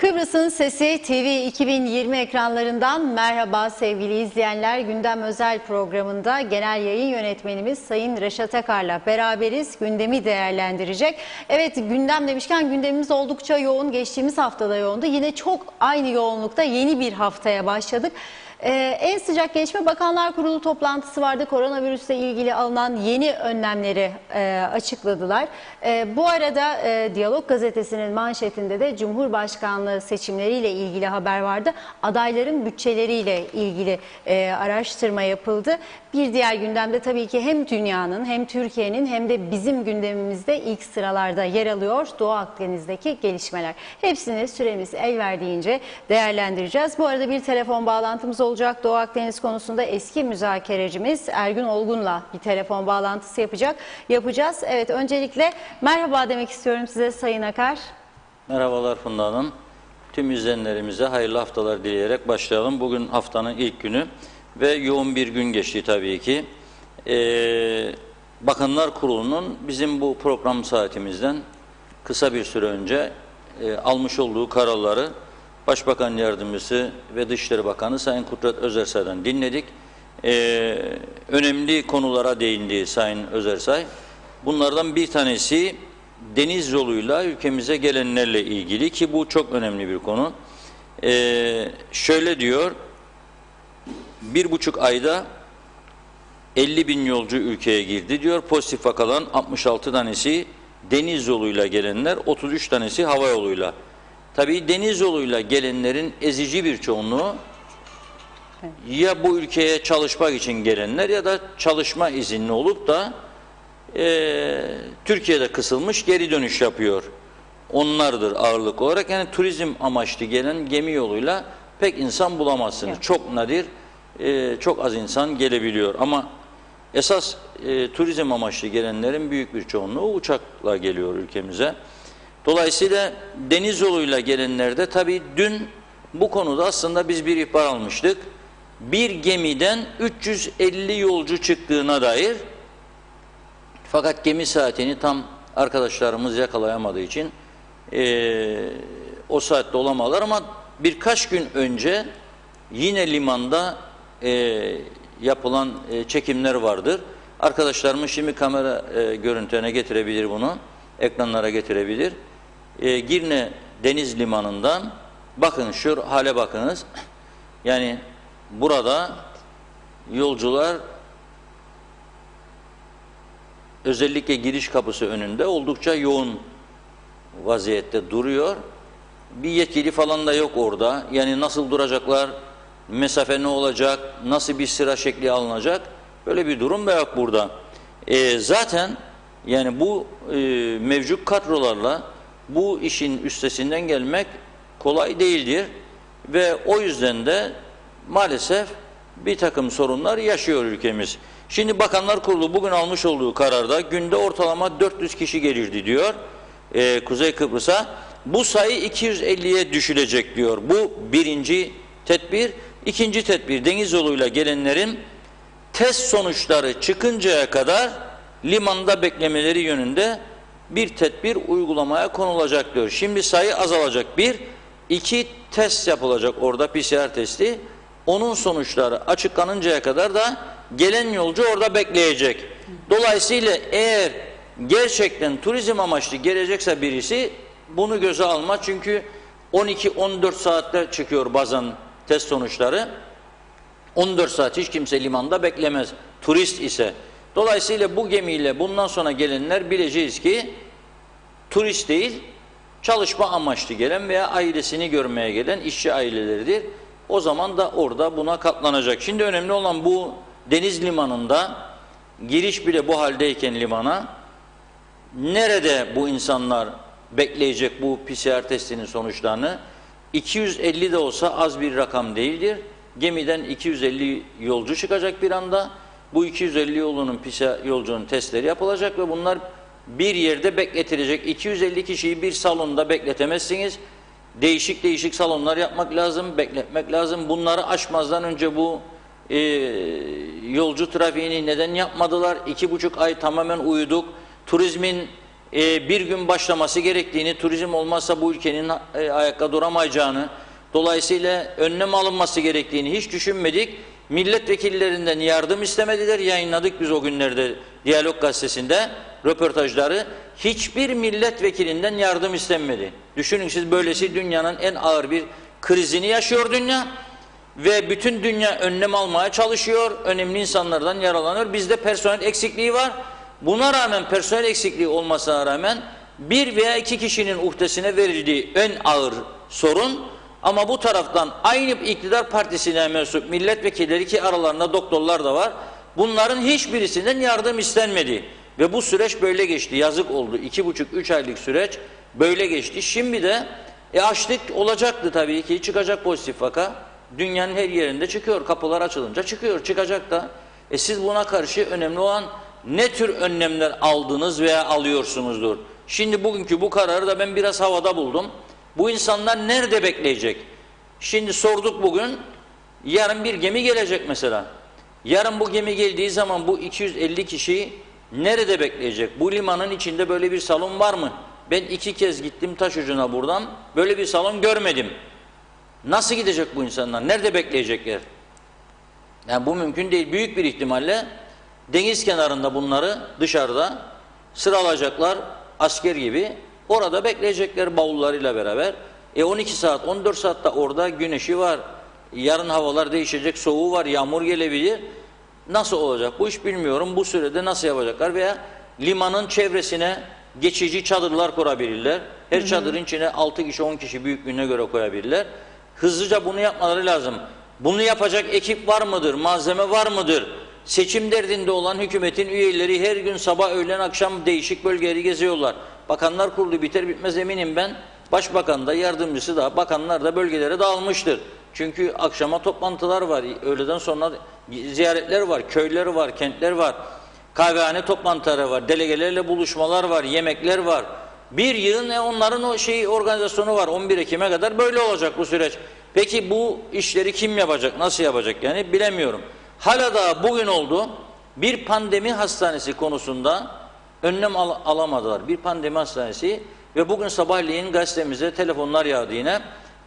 Kıbrıs'ın Sesi TV 2020 ekranlarından merhaba sevgili izleyenler. Gündem özel programında genel yayın yönetmenimiz Sayın Reşat Akar'la beraberiz. Gündemi değerlendirecek. Evet, gündem demişken gündemimiz oldukça yoğun. Geçtiğimiz haftada yoğundu. Yine çok aynı yoğunlukta yeni bir haftaya başladık. En sıcak gelişme Bakanlar Kurulu toplantısı vardı. Koronavirüsle ilgili alınan yeni önlemleri açıkladılar. Bu arada Diyalog Gazetesi'nin manşetinde de Cumhurbaşkanlığı seçimleriyle ilgili haber vardı. Adayların bütçeleriyle ilgili araştırma yapıldı. Bir diğer gündemde tabii ki hem dünyanın hem Türkiye'nin hem de bizim gündemimizde ilk sıralarda yer alıyor Doğu Akdeniz'deki gelişmeler. Hepsini süremiz el verdiğince değerlendireceğiz. Bu arada bir telefon bağlantımız olacak. Doğu Akdeniz konusunda eski müzakerecimiz Ergün Olgun'la bir telefon bağlantısı yapacağız. Evet, öncelikle merhaba demek istiyorum size Sayın Akar. Merhabalar Funda Hanım. Tüm izleyenlerimize hayırlı haftalar dileyerek başlayalım. Bugün haftanın ilk günü ve yoğun bir gün geçti tabii ki. Bakanlar Kurulu'nun bizim bu program saatimizden kısa bir süre önce almış olduğu kararları Başbakan Yardımcısı ve Dışişleri Bakanı Sayın Kudret Özersay'dan dinledik. Önemli konulara değindi Sayın Özersay. Bunlardan bir tanesi deniz yoluyla ülkemize gelenlerle ilgili ki bu çok önemli bir konu. Şöyle diyor, 1,5 ayda 50.000 yolcu ülkeye girdi diyor. Pozitif vakadan 66 tanesi deniz yoluyla gelenler, 33 tanesi hava yoluyla. Tabii deniz yoluyla gelenlerin ezici bir çoğunluğu ya bu ülkeye çalışmak için gelenler ya da çalışma izinli olup da Türkiye'de kısılmış geri dönüş yapıyor. Onlardır ağırlık olarak. Yani turizm amaçlı gelen gemi yoluyla pek insan bulamazsınız. Evet. Çok nadir, çok az insan gelebiliyor. Ama esas turizm amaçlı gelenlerin büyük bir çoğunluğu uçakla geliyor ülkemize. Dolayısıyla deniz yoluyla gelenlerde tabii dün bu konuda aslında biz bir ihbar almıştık. Bir gemiden 350 yolcu çıktığına dair, fakat gemi saatini tam arkadaşlarımız yakalayamadığı için o saatte olamadılar ama birkaç gün önce yine limanda yapılan çekimler vardır. Arkadaşlarımız şimdi kamera görüntülerine getirebilir bunu, ekranlara getirebilir. Girne Deniz Limanı'ndan bakın, şu hale bakınız. Yani burada yolcular özellikle giriş kapısı önünde oldukça yoğun vaziyette duruyor. Bir yetkili falan da yok orada. Yani nasıl duracaklar, mesafe ne olacak, nasıl bir sıra şekli alınacak, böyle bir durum da yok burada. Zaten yani bu mevcut kadrolarla bu işin üstesinden gelmek kolay değildir ve o yüzden de maalesef bir takım sorunlar yaşıyor ülkemiz. Şimdi Bakanlar Kurulu bugün almış olduğu kararda günde ortalama 400 kişi gelirdi diyor Kuzey Kıbrıs'a. Bu sayı 250'ye düşülecek diyor. Bu birinci tedbir. İkinci tedbir, deniz yoluyla gelenlerin test sonuçları çıkıncaya kadar limanda beklemeleri yönünde bir tedbir uygulamaya konulacak diyor. Şimdi sayı azalacak. 1, 2 test yapılacak orada, PCR testi. Onun sonuçları açıklanıncaya kadar da gelen yolcu orada bekleyecek. Dolayısıyla eğer gerçekten turizm amaçlı gelecekse birisi bunu göze alma. Çünkü 12-14 saatte çıkıyor bazen test sonuçları. 14 saat hiç kimse limanda beklemez turist ise. Dolayısıyla bu gemiyle bundan sonra gelenler bileceğiz ki turist değil, çalışma amaçlı gelen veya ailesini görmeye gelen işçi aileleridir. O zaman da orada buna katlanacak. Şimdi önemli olan bu deniz limanında giriş bile bu haldeyken limana, nerede bu insanlar bekleyecek bu PCR testinin sonuçlarını? 250 de olsa az bir rakam değildir. Gemiden 250 yolcu çıkacak bir anda. Bu 250 yolcunun testleri yapılacak ve bunlar bir yerde bekletilecek. 250 kişiyi bir salonda bekletemezsiniz. Değişik değişik salonlar yapmak lazım, bekletmek lazım. Bunları aşmazdan önce bu yolcu trafiğini neden yapmadılar? 2,5 ay tamamen uyuduk. Turizmin bir gün başlaması gerektiğini, turizm olmazsa bu ülkenin ayakta duramayacağını, dolayısıyla önlem alınması gerektiğini hiç düşünmedik. Milletvekillerinden yardım istemediler. Yayınladık biz o günlerde Diyalog Gazetesi'nde röportajları. Hiçbir milletvekilinden yardım istenmedi. Düşünün siz, böylesi dünyanın en ağır bir krizini yaşıyor dünya. Ve bütün dünya önlem almaya çalışıyor. Önemli insanlardan yaralanıyor. Bizde personel eksikliği var. Buna rağmen, personel eksikliği olmasına rağmen bir veya iki kişinin uhdesine verildiği en ağır sorun. Ama bu taraftan aynı iktidar partisine mensup milletvekilleri, ki aralarında doktorlar da var, bunların hiçbirisinden yardım istenmedi. Ve bu süreç böyle geçti. Yazık oldu. 2,5-3 aylık süreç böyle geçti. Şimdi de açlık olacaktı tabii ki. Çıkacak pozitif vaka. Dünyanın her yerinde çıkıyor. Kapılar açılınca çıkıyor. Çıkacak da. Siz buna karşı önemli olan ne tür önlemler aldınız veya alıyorsunuzdur. Şimdi bugünkü bu kararı da ben biraz havada buldum. Bu insanlar nerede bekleyecek? Şimdi sorduk bugün. Yarın bir gemi gelecek mesela. Yarın bu gemi geldiği zaman bu 250 kişi nerede bekleyecek? Bu limanın içinde böyle bir salon var mı? Ben 2 kez gittim Taşucu'na buradan. Böyle bir salon görmedim. Nasıl gidecek bu insanlar? Nerede bekleyecekler? Yani bu mümkün değil. Büyük bir ihtimalle deniz kenarında bunları dışarıda sıralayacaklar, asker gibi. Orada bekleyecekler bavullarıyla beraber. 12 saat, 14 saatte orada güneşi var. Yarın havalar değişecek, soğuğu var, yağmur gelebilir. Nasıl olacak bu iş bilmiyorum. Bu sürede nasıl yapacaklar? Veya limanın çevresine geçici çadırlar kurabilirler. Her çadırın içine 6 kişi, 10 kişi büyüklüğüne göre koyabilirler. Hızlıca bunu yapmaları lazım. Bunu yapacak ekip var mıdır? Malzeme var mıdır? Seçim derdinde olan hükümetin üyeleri her gün sabah, öğlen, akşam değişik bölgeleri geziyorlar. Bakanlar Kurulu biter bitmez eminim ben, Başbakan da, yardımcısı da, bakanlar da bölgelere dağılmıştır. Çünkü akşama toplantılar var, öğleden sonra ziyaretler var, köyler var, kentler var, kahvehane toplantıları var, delegelerle buluşmalar var, yemekler var. Bir yığın onların o organizasyonu var. 11 Ekim'e kadar böyle olacak bu süreç. Peki bu işleri kim yapacak, nasıl yapacak yani bilemiyorum. Hala da bugün oldu, bir pandemi hastanesi konusunda önlem alamadılar. Bir pandemi hastanesi ve bugün sabahleyin gazetemize telefonlar yağdı yine.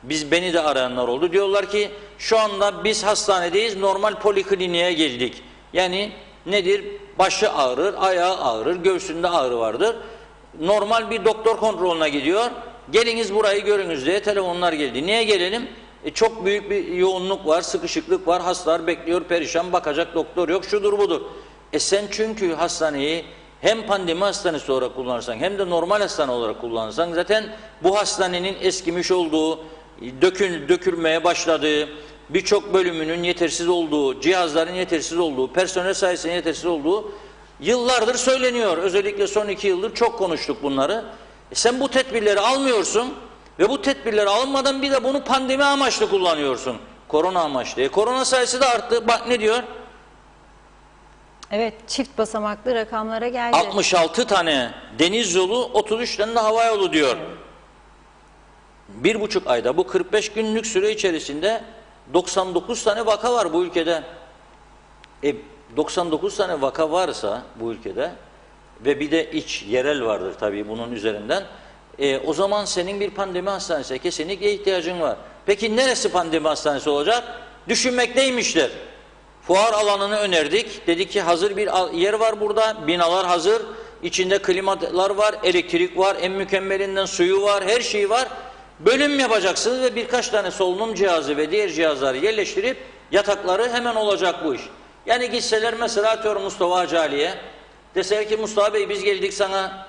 Beni de arayanlar oldu. Diyorlar ki şu anda biz hastanedeyiz, normal polikliniğe geldik. Yani nedir? Başı ağrır, ayağı ağrır, göğsünde ağrı vardır. Normal bir doktor kontrolüne gidiyor. Geliniz burayı görünüz diye telefonlar geldi. Niye gelelim? Çok büyük bir yoğunluk var, sıkışıklık var, hastalar bekliyor, perişan, bakacak doktor yok, şudur budur. Sen çünkü hastaneyi hem pandemi hastanesi olarak kullanırsan hem de normal hastane olarak kullanırsan zaten bu hastanenin eskimiş olduğu, dökülmeye başladığı, birçok bölümünün yetersiz olduğu, cihazların yetersiz olduğu, personel sayısının yetersiz olduğu yıllardır söyleniyor. Özellikle son 2 yıldır çok konuştuk bunları. Sen bu tedbirleri almıyorsun ve bu tedbirleri almadan bir de bunu pandemi amaçlı kullanıyorsun. Korona amaçlı. Korona sayısı da arttı. Bak ne diyor? Evet, çift basamaklı rakamlara geldi. 66 tane deniz yolu, 33 tane de hava yolu diyor. Evet. 1,5 ayda, bu 45 günlük süre içerisinde 99 tane vaka var bu ülkede. 99 tane vaka varsa bu ülkede ve bir de yerel vardır tabii bunun üzerinden. O zaman senin bir pandemi hastanesine kesinlikle ihtiyacın var. Peki neresi pandemi hastanesi olacak? Düşünmekteymişler. Fuar alanını önerdik. Dedik ki hazır bir yer var burada. Binalar hazır. İçinde klimalar var, elektrik var, en mükemmelinden suyu var, her şeyi var. Bölüm yapacaksınız ve birkaç tane solunum cihazı ve diğer cihazları yerleştirip yatakları hemen olacak bu iş. Yani gitseler mesela atıyorum Mustafa Hacı deseler ki Mustafa Bey biz geldik sana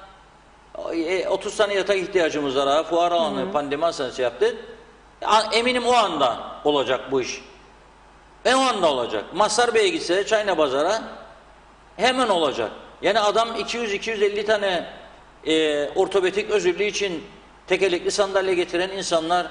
30 tane yatak ihtiyacımız var. Fuar alanı pandemi hastanesi yaptık. Eminim o anda olacak bu iş. O anda olacak. Mazhar Bey'e gitse Çayna Pazar'a hemen olacak. Yani adam 200-250 tane ortopedik özürlüğü için tekerlekli sandalye getiren insanlar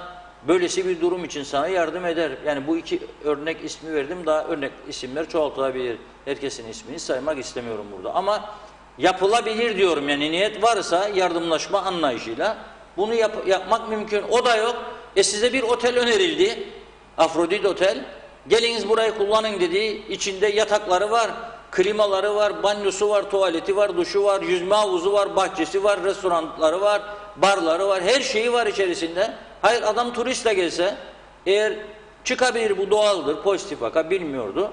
böylesi bir durum için sana yardım eder. Yani bu 2 örnek ismi verdim. Daha örnek isimler çoğaltılabilir. Herkesin ismini saymak istemiyorum burada. Ama yapılabilir diyorum. Yani niyet varsa yardımlaşma anlayışıyla bunu yapmak mümkün. O da yok. Size bir otel önerildi. Afrodit Otel. Geliniz burayı kullanın dedi. İçinde yatakları var. klimaları var, banyosu var, tuvaleti var, duşu var, yüzme havuzu var, bahçesi var, restoranları var, barları var, her şeyi var içerisinde. Hayır, adam turistle gelse, eğer çıkabilir, bu doğaldır, pozitif vaka, bilmiyordu.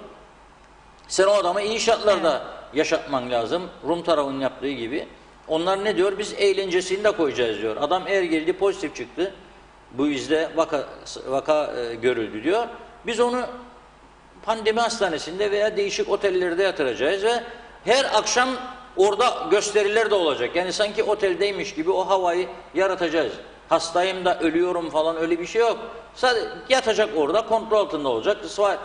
Sen o adamı iyi şartlarda yaşatman lazım. Rum tarafının yaptığı gibi. Onlar ne diyor? Biz eğlencesini de koyacağız diyor. Adam eğer geldi pozitif çıktı. Bu izde vaka görüldü diyor. Biz onu pandemi hastanesinde veya değişik otellerde yatıracağız ve her akşam orada gösteriler de olacak. Yani sanki oteldeymiş gibi o havayı yaratacağız. Hastayım da ölüyorum falan, öyle bir şey yok. Sadece yatacak orada, kontrol altında olacak.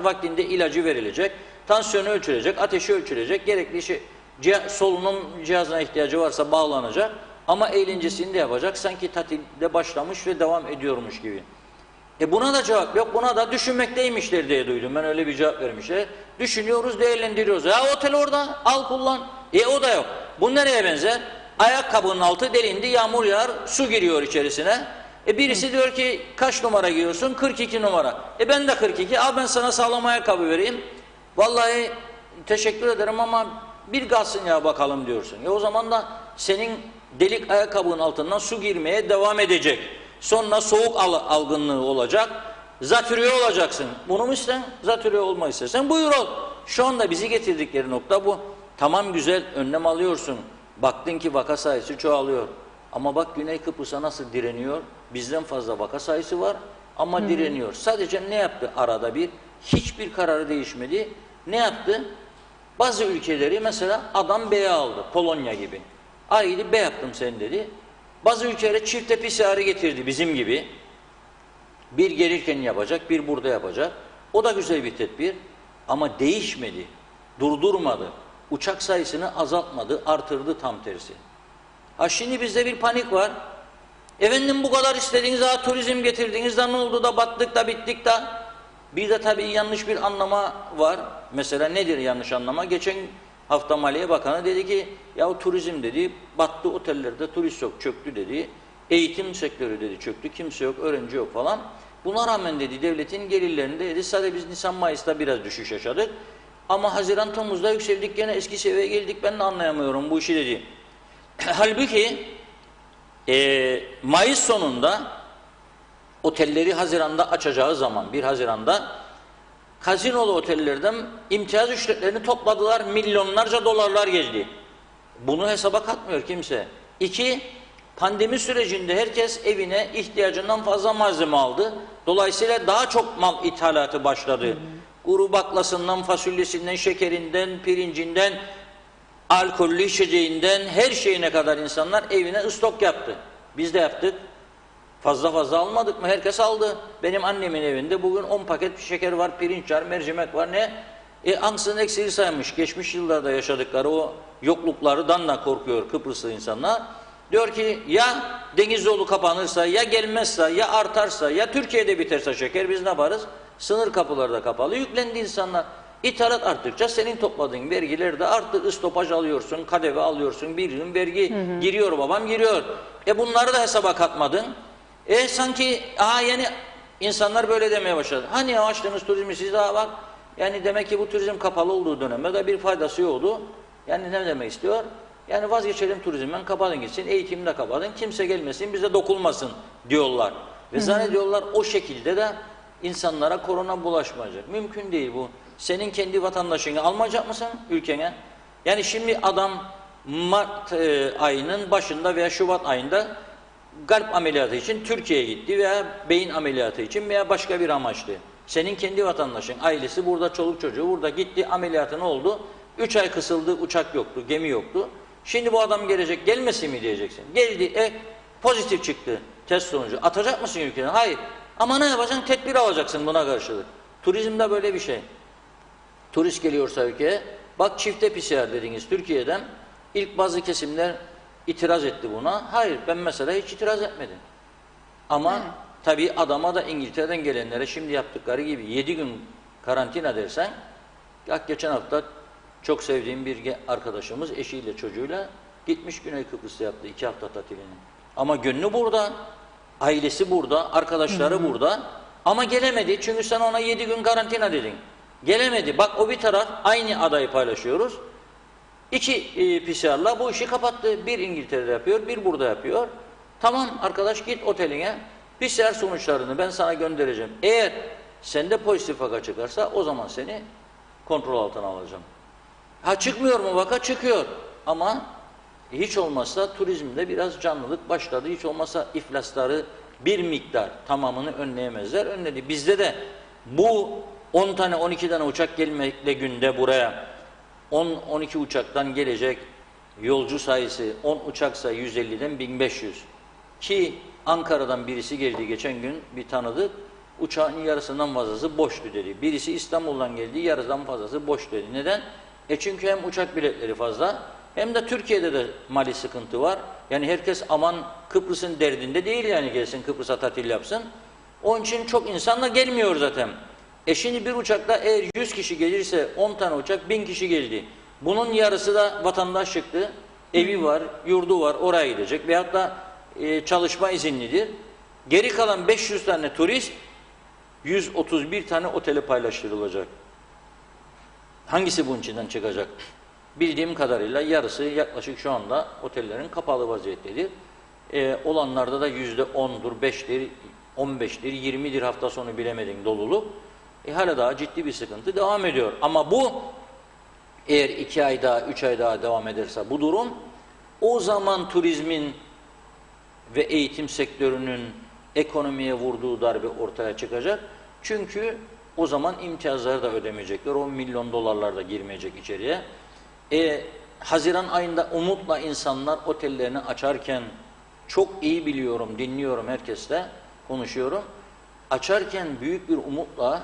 Vaktinde ilacı verilecek. Tansiyonu ölçülecek, ateşi ölçülecek. Gerekli solunum cihazına ihtiyacı varsa bağlanacak. Ama eğlencesini de yapacak. Sanki tatilde başlamış ve devam ediyormuş gibi. Buna da cevap yok. Buna da düşünmekteymişler diye duydum. Ben öyle bir cevap vermişler. Düşünüyoruz, değerlendiriyoruz. Ya otel orada, al kullan. O da yok. Bu nereye benzer? Ayakkabının altı delindi, yağmur yağar, su giriyor içerisine. Birisi diyor ki kaç numara giyiyorsun? 42 numara. Ben de 42. Al ben sana sağlam ayakkabı vereyim. Vallahi teşekkür ederim ama bir kalsın ya bakalım diyorsun. O zaman da senin delik ayakkabının altından su girmeye devam edecek. Sonra soğuk algınlığı olacak. Zatürre olacaksın. Bunu mu isten? Zatürre olmayı istersen buyur ol. Şu anda bizi getirdikleri nokta bu. Tamam, güzel, önlem alıyorsun. Baktın ki vaka sayısı çoğalıyor. Ama bak Güney Kıbrıs'a nasıl direniyor? Bizden fazla vaka sayısı var ama direniyor. Sadece ne yaptı arada bir? Hiçbir kararı değişmedi. Ne yaptı? Bazı ülkeleri mesela adam B'ye aldı. Polonya gibi. Ayrı B yaptım sen dedi. Bazı ülkelere çifte PCR'ı getirdi bizim gibi. Bir gelirken yapacak, bir burada yapacak. O da güzel bir tedbir. Ama değişmedi. Durdurmadı. Uçak sayısını azaltmadı, artırdı tam tersi. Şimdi bizde bir panik var. Efendim bu kadar istediğiniz turizm getirdiniz de ne oldu da battık da bittik de. Bir de tabii yanlış bir anlama var. Mesela nedir yanlış anlama? Geçen hafta Maliye Bakanı dedi ki ya turizm dedi battı, otellerde turist yok, çöktü dedi. Eğitim sektörü dedi çöktü, kimse yok, öğrenci yok falan. Buna rağmen dedi devletin gelirlerinde dedi sadece biz Nisan-Mayıs'ta biraz düşüş yaşadık. Ama Haziran-Temmuz'da yükseldik, gene eski seviyeye geldik, ben de anlayamıyorum bu işi dedi. Halbuki Mayıs sonunda otelleri Haziran'da açacağı zaman 1 Haziran'da kazinolu otellerden imtiyaz ücretlerini topladılar, milyonlarca dolarlar geldi. Bunu hesaba katmıyor kimse. 2, pandemi sürecinde herkes evine ihtiyacından fazla malzeme aldı. Dolayısıyla daha çok mal ithalatı başladı. Kuru baklasından, fasulyesinden, şekerinden, pirincinden, alkollü içeceğinden her şeyine kadar insanlar evine stok yaptı. Biz de yaptık. Fazla fazla almadık mı? Herkes aldı. Benim annemin evinde bugün 10 paket şeker var, pirinç var, mercimek var. Ne? Ansızın eksiği saymış. Geçmiş yıllarda yaşadıkları o yokluklardan da korkuyor Kıbrıslı insanlar. Diyor ki ya deniz yolu kapanırsa, ya gelmezse, ya artarsa, ya Türkiye'de biterse şeker biz ne yaparız? Sınır kapıları da kapalı. Yüklendi insanlar. İthalat arttıkça senin topladığın vergiler de arttı. Stopaj alıyorsun, KDV alıyorsun, bir yıl vergi giriyor babam giriyor. Bunları da hesaba katmadın. Sanki yani insanlar böyle demeye başladı. Hani yavaşladınız turizmi siz daha bak. Yani demek ki bu turizm kapalı olduğu dönemde de bir faydası yoktu. Yani ne demek istiyor? Yani vazgeçelim turizmden, kapatın gitsin, eğitimi de kapatın, kimse gelmesin, bize dokunmasın diyorlar. Ve zannediyorlar o şekilde de insanlara korona bulaşmayacak. Mümkün değil bu. Senin kendi vatandaşını almayacak mısın ülkene? Yani şimdi adam Mart ayının başında veya Şubat ayında kalp ameliyatı için Türkiye'ye gitti veya beyin ameliyatı için veya başka bir amaçlı. Senin kendi vatandaşın, ailesi burada, çoluk çocuğu burada gitti, ameliyatı ne oldu? 3 ay kısıldı, uçak yoktu, gemi yoktu. Şimdi bu adam gelecek, gelmesin mi diyeceksin. Geldi, pozitif çıktı test sonucu. Atacak mısın ülkeden? Hayır. Ama ne yapacaksın? Tedbir alacaksın buna karşılık. Turizmde böyle bir şey. Turist geliyorsa ülkeye, bak çifte PCR dediğiniz Türkiye'den ilk bazı kesimler itiraz etti buna. Hayır, ben mesela hiç itiraz etmedim. Ama tabii adama da İngiltere'den gelenlere şimdi yaptıkları gibi 7 gün karantina dersen, geçen hafta çok sevdiğim bir arkadaşımız eşiyle çocuğuyla gitmiş Güney Kıbrıs'ta yaptı 2 hafta tatilini. Ama gönlü burada, ailesi burada, arkadaşları burada ama gelemedi çünkü sen ona 7 gün karantina dedin. Gelemedi. Bak o bir taraf, aynı adayı paylaşıyoruz. İki PCR'la bu işi kapattı. Bir İngiltere'de yapıyor, bir burada yapıyor. Tamam arkadaş, git oteline. PCR sonuçlarını ben sana göndereceğim. Eğer sende pozitif vaka çıkarsa o zaman seni kontrol altına alacağım. Ha, çıkmıyor mu vaka? Çıkıyor. Ama hiç olmazsa turizmde biraz canlılık başladı. Hiç olmazsa iflasları bir miktar, tamamını önleyemezler. Önledi. Bizde de bu 10 tane 12 tane uçak gelmekle günde buraya 10-12 uçaktan gelecek yolcu sayısı 10 uçaksa 150'den 1500. Ki Ankara'dan birisi geldi geçen gün, bir tanıdık, uçağın yarısından fazlası boştu dedi. Birisi İstanbul'dan geldi, yarıdan fazlası boş dedi. Neden? Çünkü hem uçak biletleri fazla, hem de Türkiye'de de mali sıkıntı var. Yani herkes aman Kıbrıs'ın derdinde değil, yani gelsin Kıbrıs'a tatil yapsın. Onun için çok insan da gelmiyor zaten. Şimdi bir uçakta eğer 100 kişi gelirse 10 tane uçak 1000 kişi geldi. Bunun yarısı da vatandaş çıktı. Evi var, yurdu var, oraya gidecek. Veyahut da çalışma izinlidir. Geri kalan 500 tane turist 131 tane otele paylaştırılacak. Hangisi bunun içinden çıkacak? Bildiğim kadarıyla yarısı yaklaşık şu anda otellerin kapalı vaziyettedir. Olanlarda da %10'dur, 5'dir, 15'dir, 20'dir, hafta sonu bilemedin doluluk. Hala daha ciddi bir sıkıntı devam ediyor. Ama bu eğer 2 ay daha, 3 ay daha devam ederse bu durum, o zaman turizmin ve eğitim sektörünün ekonomiye vurduğu darbe ortaya çıkacak. Çünkü o zaman imtiyazları da ödemeyecekler. 10 milyon dolarlar da girmeyecek içeriye. Haziran ayında umutla insanlar otellerini açarken, çok iyi biliyorum, dinliyorum, herkesle konuşuyorum. Açarken büyük bir umutla,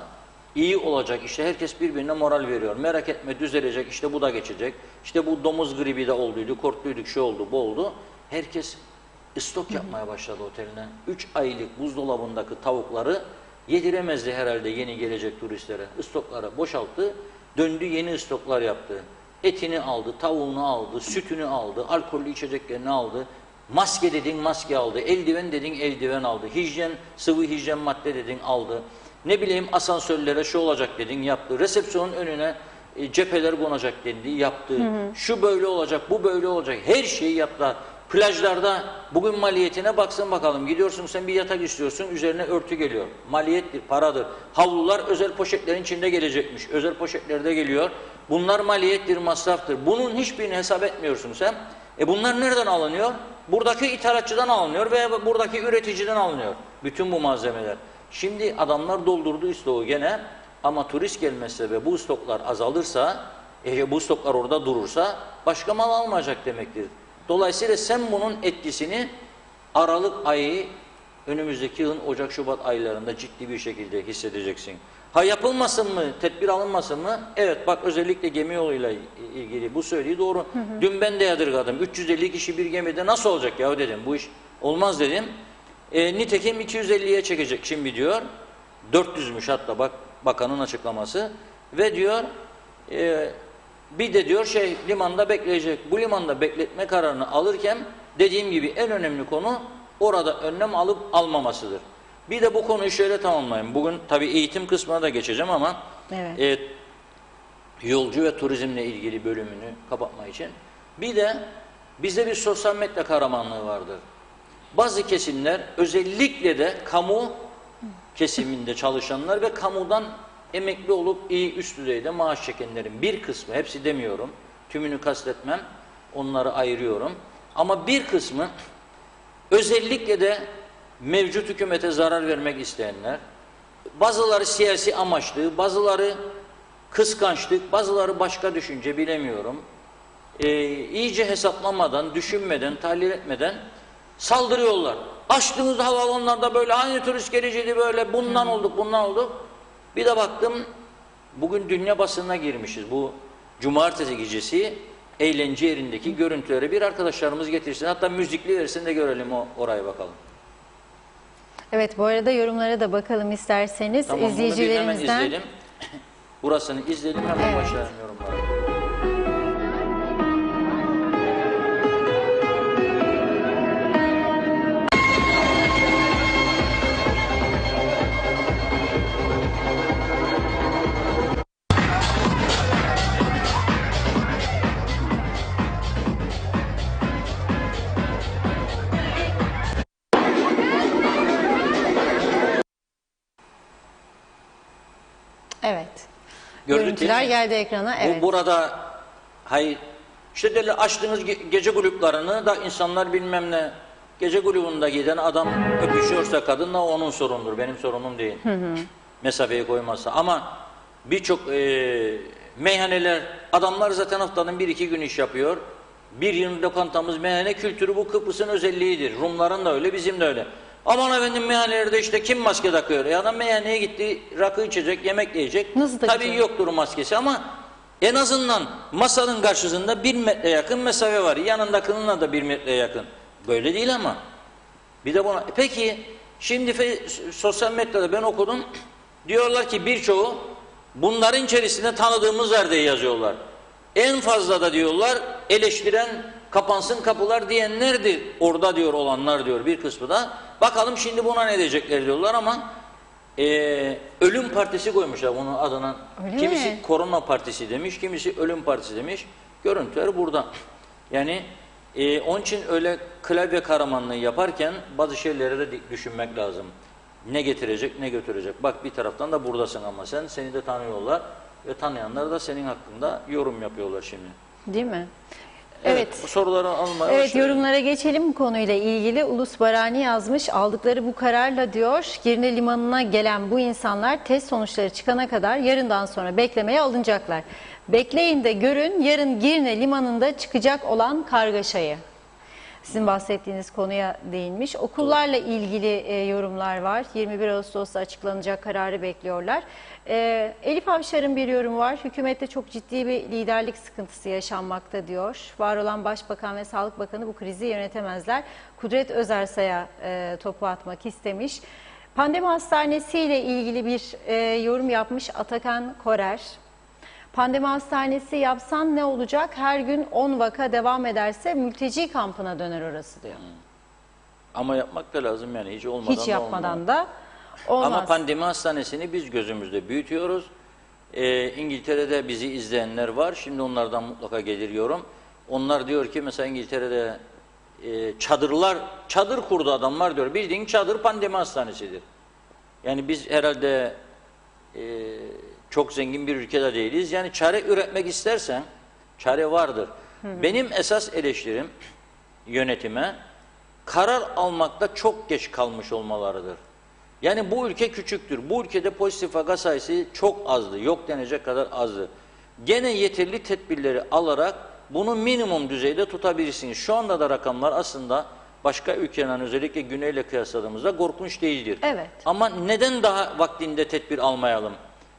iyi olacak, işte herkes birbirine moral veriyor. Merak etme, düzelecek, işte bu da geçecek. İşte bu domuz gribi de olduydu, korktuyduk, şu oldu, bu oldu. Herkes stok yapmaya başladı oteline. 3 aylık buzdolabındaki tavukları yediremezdi herhalde yeni gelecek turistlere. Stokları boşalttı, döndü, yeni stoklar yaptı. Etini aldı, tavuğunu aldı, sütünü aldı, alkollü içeceklerini aldı. Maske dedin maske aldı, eldiven dedin eldiven aldı, hijyen, sıvı hijyen madde dedin aldı. Ne bileyim asansörlere şu olacak dedin yaptı, resepsiyonun önüne cepheler konacak dedi yaptı. Şu böyle olacak, bu böyle olacak, her şeyi yaptı. Plajlarda bugün maliyetine baksın bakalım, gidiyorsun sen bir yatak istiyorsun, üzerine örtü geliyor. Maliyettir, paradır. Havlular özel poşetlerin içinde gelecekmiş, özel poşetlerde geliyor. Bunlar maliyettir, masraftır. Bunun hiçbirini hesap etmiyorsun sen. Bunlar nereden alınıyor? Buradaki ithalatçıdan alınıyor veya buradaki üreticiden alınıyor. Bütün bu malzemeler. Şimdi adamlar doldurdu stoğu gene, ama turist gelmezse ve bu stoklar azalırsa, bu stoklar orada durursa başka mal almayacak demektir. Dolayısıyla sen bunun etkisini Aralık ayı, önümüzdeki yılın Ocak, Şubat aylarında ciddi bir şekilde hissedeceksin. Ha, yapılmasın mı, tedbir alınmasın mı? Evet, bak özellikle gemi yoluyla ilgili bu söylediği doğru. Dün ben de yadırgadım. 350 kişi bir gemide nasıl olacak ya dedim. Bu iş olmaz dedim. Nitekim 250'ye çekecek şimdi diyor. 400'müş hatta, bak bakanın açıklaması. Ve diyor bir de diyor limanda bekleyecek. Bu limanda bekletme kararını alırken dediğim gibi en önemli konu orada önlem alıp almamasıdır. Bir de bu konuyu şöyle tamamlayayım. Bugün tabii eğitim kısmına da geçeceğim ama evet. Yolcu ve turizmle ilgili bölümünü kapatmak için. Bir de bizde bir sosyal medya kahramanlığı vardır. Bazı kesimler, özellikle de kamu kesiminde çalışanlar ve kamudan emekli olup iyi üst düzeyde maaş çekenlerin bir kısmı, hepsi demiyorum, tümünü kastetmem, onları ayırıyorum. Ama bir kısmı özellikle de mevcut hükümete zarar vermek isteyenler, bazıları siyasi amaçlı, bazıları kıskançlık, bazıları başka düşünce, bilemiyorum. İyice hesaplamadan, düşünmeden, tahlil etmeden saldırıyorlar. Açtığınız havaalanlarda böyle, aynı turist geleceğiydi böyle, bundan olduk, bundan olduk. Bir de baktım, bugün dünya basınına girmişiz. Bu cumartesi gecesi eğlence yerindeki görüntüleri bir arkadaşlarımız getirsin. Hatta müzikli versin de görelim oraya bakalım. Evet, bu arada yorumlara da bakalım isterseniz. Tamam, izleyicilerimizden. bunu bir hemen izleyelim. Burasını izleyelim, hemen başlayalım yorumlara. Görüntüler geldi ekrana. Evet. Bu burada hayır işte derler açtığınız gece kulüplerini da insanlar bilmem ne gece kulübünde giden adam öpüşüyorsa kadınla onun sorundur. Benim sorunum değil. Mesafeyi koymazsa. Ama birçok meyhaneler adamlar zaten haftanın 1-2 gün iş yapıyor. Bir yıl lokantamız meyhane kültürü bu Kıbrıs'ın özelliğidir. Rumların da öyle bizim de öyle. Aman efendim meyhanelerde işte kim maske takıyor? Adam meyhaneye gitti rakı içecek yemek yiyecek. Nasıl takacak? Tabii yoktur maskesi ama en azından masanın karşısında 1 metre yakın mesafe var. Yanındakinin da 1 metre yakın. Böyle değil ama. Bir de buna. Peki şimdi sosyal medyada ben okudum. Diyorlar ki birçoğu bunların içerisinde tanıdığımız var diye yazıyorlar. En fazla da diyorlar eleştiren kapansın kapılar diyenlerdir. Orada diyor olanlar diyor bir kısmı da. Bakalım şimdi buna ne diyecekler diyorlar ama ölüm partisi koymuşlar bunun adına. Öyle Kimisi mi? korona partisi demiş, kimisi ölüm partisi demiş. Görüntüler burada. Yani onun için öyle klavye kahramanlığı yaparken bazı şeyleri de düşünmek lazım. Ne getirecek, ne götürecek. Bak bir taraftan da buradasın ama seni de tanıyorlar ve tanıyanlar da senin hakkında yorum yapıyorlar şimdi. Değil mi? Evet. Bu soruları almaya Evet, başlayalım. yorumlara geçelim bu konuyla ilgili. Ulus Barani yazmış, aldıkları bu kararla diyor, Girne Limanı'na gelen bu insanlar test sonuçları çıkana kadar yarından sonra beklemeye alınacaklar. Bekleyin de görün yarın Girne Limanı'nda çıkacak olan kargaşayı. Sizin bahsettiğiniz konuya değinmiş. Okullarla ilgili yorumlar var. 21 Ağustos'ta açıklanacak kararı bekliyorlar. Elif Avşar'ın bir yorumu var. Hükümette çok ciddi bir liderlik sıkıntısı yaşanmakta diyor. Var olan Başbakan ve Sağlık Bakanı bu krizi yönetemezler. Kudret Özersay'a topu atmak istemiş. Pandemi Hastanesi ile ilgili bir yorum yapmış Atakan Korer. Pandemi hastanesi yapsan ne olacak? Her gün 10 vaka devam ederse mülteci kampına döner orası diyor. Ama yapmak da lazım yani hiç olmadan Hiç da yapmadan da olmaz. Ama pandemi hastanesini biz gözümüzde büyütüyoruz. İngiltere'de bizi izleyenler var. Şimdi onlardan mutlaka gelir yorum. Onlar diyor ki mesela İngiltere'de çadır kurdu adamlar diyor. Bildiğin çadır pandemi hastanesidir. Yani biz herhalde çok zengin bir ülkede değiliz. Yani çare üretmek istersen çare vardır. Benim esas eleştirim yönetime karar almakta çok geç kalmış olmalarıdır. Yani bu ülke küçüktür. Bu ülkede pozitif vaka sayısı çok azdı. Yok denecek kadar azdı. Gene yeterli tedbirleri alarak bunu minimum düzeyde tutabilirsiniz. Şu anda da rakamlar aslında başka ülkelerin özellikle güneyle kıyasladığımızda korkunç değildir. Evet. Ama neden daha vaktinde tedbir almayalım?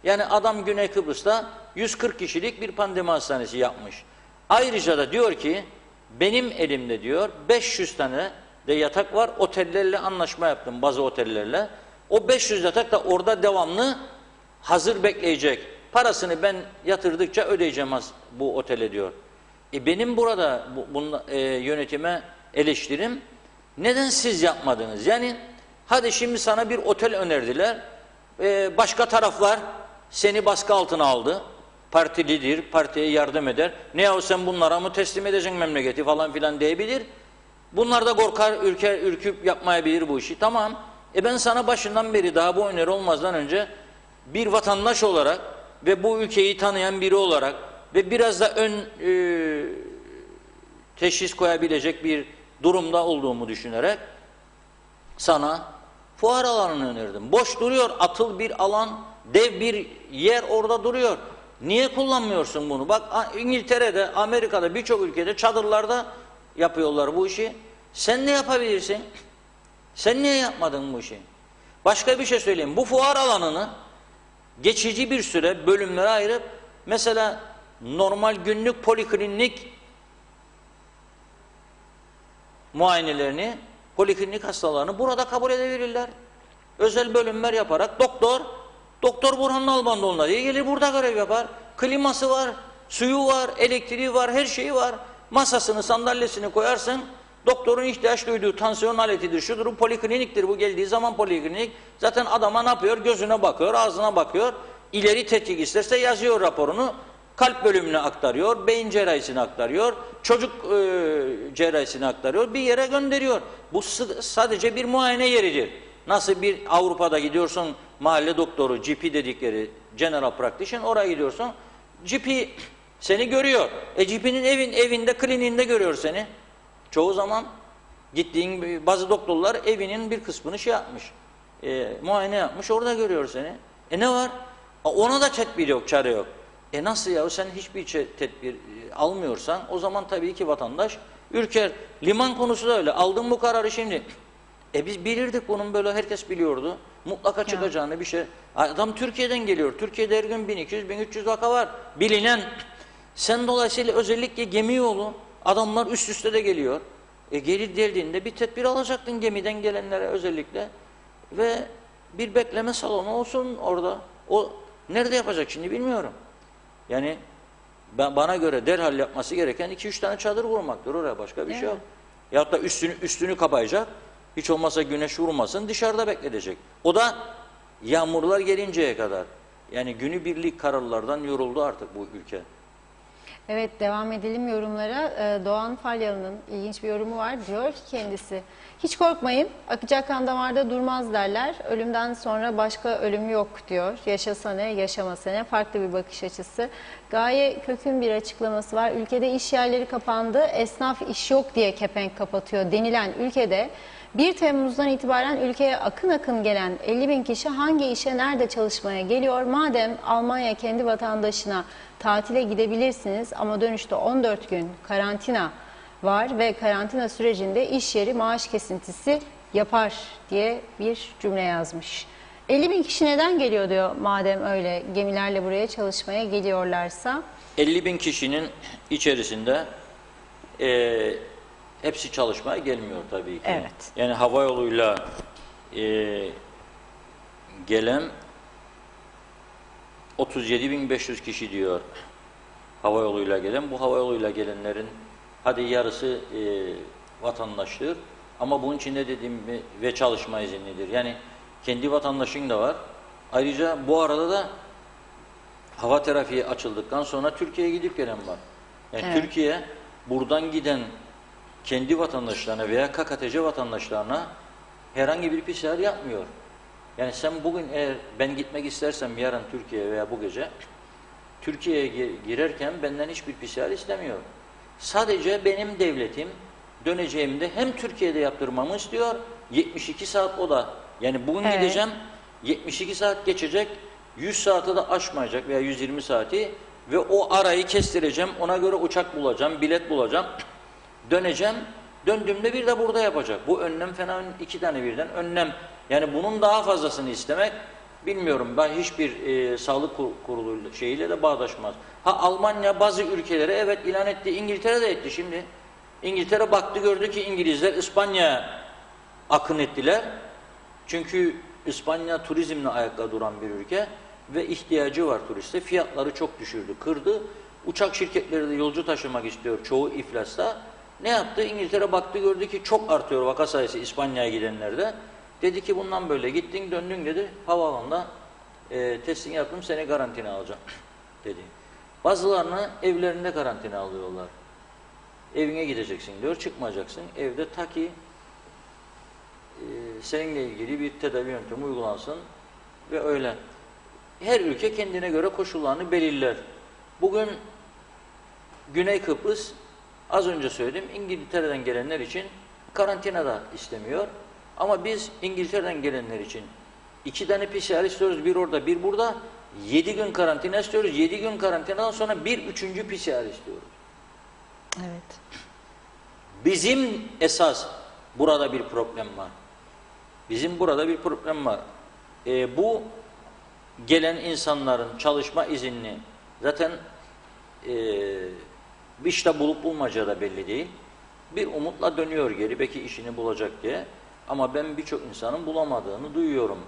Yani adam Güney Kıbrıs'ta 140 kişilik bir pandemi hastanesi yapmış. Ayrıca da diyor ki benim elimde diyor 500 tane de yatak var. Otellerle anlaşma yaptım, bazı otellerle. O 500 yatak da orada devamlı hazır bekleyecek. Parasını ben yatırdıkça ödeyeceğim bu otele diyor. Benim burada yönetime eleştirim neden siz yapmadınız? Yani hadi şimdi sana bir otel önerdiler. Başka taraflar seni baskı altına aldı. Partilidir, partiye yardım eder. Ne yahu sen bunlara mı teslim edeceksin memleketi falan filan diyebilir. Bunlar da korkar, ürküp yapmayabilir bu işi. Tamam. Ben sana başından beri daha bu öneri olmazdan önce bir vatandaş olarak ve bu ülkeyi tanıyan biri olarak ve biraz da teşhis koyabilecek bir durumda olduğumu düşünerek sana fuar alanını önerdim. Boş duruyor, atıl bir alan, dev bir yer orada duruyor. Niye kullanmıyorsun bunu? Bak İngiltere'de, Amerika'da birçok ülkede çadırlarda yapıyorlar bu işi. Sen ne yapabilirsin? Sen niye yapmadın bu işi? Başka bir şey söyleyeyim. Bu fuar alanını geçici bir süre bölümlere ayırıp mesela normal günlük poliklinik muayenelerini, poliklinik hastalarını burada kabul edebilirler. Özel bölümler yaparak Doktor Burhan Nalbandoğlu'na diye gelir burada görev yapar. Kliması var, suyu var, elektriği var, her şeyi var. Masasını, sandalyesini koyarsın. Doktorun ihtiyaç duyduğu tansiyon aletidir, şudur, polikliniktir bu geldiği zaman poliklinik. Zaten adama ne yapıyor? Gözüne bakıyor, ağzına bakıyor. İleri tetkik isterse yazıyor raporunu. Kalp bölümüne aktarıyor, beyin cerrahisine aktarıyor, çocuk cerrahisine aktarıyor, bir yere gönderiyor. Bu sadece bir muayene yeridir. Nasıl bir Avrupa'da gidiyorsun mahalle doktoru, GP dedikleri general practitioner, oraya gidiyorsun. GP seni görüyor. GP'nin evinde, kliniğinde görüyor seni. Çoğu zaman gittiğin bazı doktorlar evinin bir kısmını şey yapmış. Muayene yapmış, orada görüyor seni. Ne var? Ona da tedbir yok, çare yok. Nasıl ya? Sen hiçbir tedbir almıyorsan o zaman tabii ki vatandaş ürker. Liman konusu da öyle. Aldın bu kararı şimdi. Biz bilirdik bunun, böyle herkes biliyordu. Mutlaka çıkacağını bir şey. Adam Türkiye'den geliyor. Türkiye'de her gün 1200-1300 vaka var. Bilinen. Sen dolayısıyla özellikle gemi yolu, adamlar üst üste de geliyor. Geri geldiğinde bir tedbir alacaktın gemiden gelenlere özellikle. Ve bir bekleme salonu olsun orada. O nerede yapacak şimdi bilmiyorum. Yani bana göre derhal yapması gereken 2-3 tane çadır vurmaktır oraya, başka bir şey yok. Yahut da üstünü kapayacak. Hiç olmazsa güneş vurmasın, dışarıda bekletecek. O da yağmurlar gelinceye kadar. Yani günübirlik kararlardan yoruldu artık bu ülke. Evet, devam edelim yorumlara. Doğan Falyalı'nın ilginç bir yorumu var. Diyor ki kendisi, hiç korkmayın, akacak kan damarda durmaz derler. Ölümden sonra başka ölüm yok diyor. Yaşasa ne, yaşamasa ne, farklı bir bakış açısı. Gaye Kök'ün bir açıklaması var. Ülkede iş yerleri kapandı, esnaf iş yok diye kepenk kapatıyor denilen ülkede 1 Temmuz'dan itibaren ülkeye akın akın gelen 50.000 kişi hangi işe nerede çalışmaya geliyor? Madem Almanya kendi vatandaşına tatile gidebilirsiniz ama dönüşte 14 gün karantina var ve karantina sürecinde iş yeri maaş kesintisi yapar diye bir cümle yazmış. 50.000 kişi neden geliyor diyor, madem öyle gemilerle buraya çalışmaya geliyorlarsa? 50.000 kişinin içerisinde hepsi çalışmaya gelmiyor tabii ki. Evet. Yani hava yoluyla gelen 37.500 kişi diyor hava yoluyla gelen. Bu hava yoluyla gelenlerin hadi yarısı vatandaştır. Ama bunun içinde dediğim ve çalışma izinlidir. Yani kendi vatandaşın da var. Ayrıca bu arada da hava trafiği açıldıktan sonra Türkiye'ye gidip gelen var. Yani evet. Türkiye buradan giden kendi vatandaşlarına veya KKTC vatandaşlarına herhangi bir PCR yapmıyor. Yani sen bugün, eğer ben gitmek istersem yarın Türkiye'ye veya bu gece, Türkiye'ye girerken benden hiçbir PCR istemiyor. Sadece benim devletim döneceğimde hem Türkiye'de yaptırmamı istiyor, 72 saat o da. Yani bugün gideceğim, 72 saat geçecek, 100 saati de aşmayacak veya 120 saati ve o arayı kestireceğim, ona göre uçak bulacağım, bilet bulacağım, döneceğim, döndüğümde bir de burada yapacak. Bu önlem fena, 2 tane birden önlem. Yani bunun daha fazlasını istemek, bilmiyorum, ben hiçbir sağlık kurulu şeyiyle de bağdaşmaz. Almanya bazı ülkelere evet ilan etti, İngiltere de etti şimdi. İngiltere baktı, gördü ki İngilizler İspanya'ya akın ettiler. Çünkü İspanya turizmle ayakta duran bir ülke ve ihtiyacı var turiste. Fiyatları çok düşürdü, kırdı. Uçak şirketleri de yolcu taşımak istiyor, çoğu iflasta. Ne yaptı? İngiltere baktı, gördü ki çok artıyor vaka sayısı İspanya'ya gidenlerde. Dedi ki bundan böyle gittin döndün dedi, havaalanında testini yaptım, seni karantina alacağım dedi. Bazılarını evlerinde karantina alıyorlar. Evine gideceksin diyor, çıkmayacaksın. Evde ta ki seninle ilgili bir tedavi yöntemi uygulansın ve öyle. Her ülke kendine göre koşullarını belirler. Bugün Güney Kıbrıs, az önce söyledim, İngiltere'den gelenler için karantina da istemiyor. Ama biz İngiltere'den gelenler için 2 tane PCR istiyoruz, bir orada, bir burada. 7 gün karantina istiyoruz. 7 gün karantinadan sonra bir 3. PCR istiyoruz. Evet. Bizim esas burada bir problem var. Bizim burada bir problem var. Bu gelen insanların çalışma iznini zaten bir işte bulup bulmayacağı da belli değil. Bir umutla dönüyor geri, belki işini bulacak diye. Ama ben birçok insanın bulamadığını duyuyorum.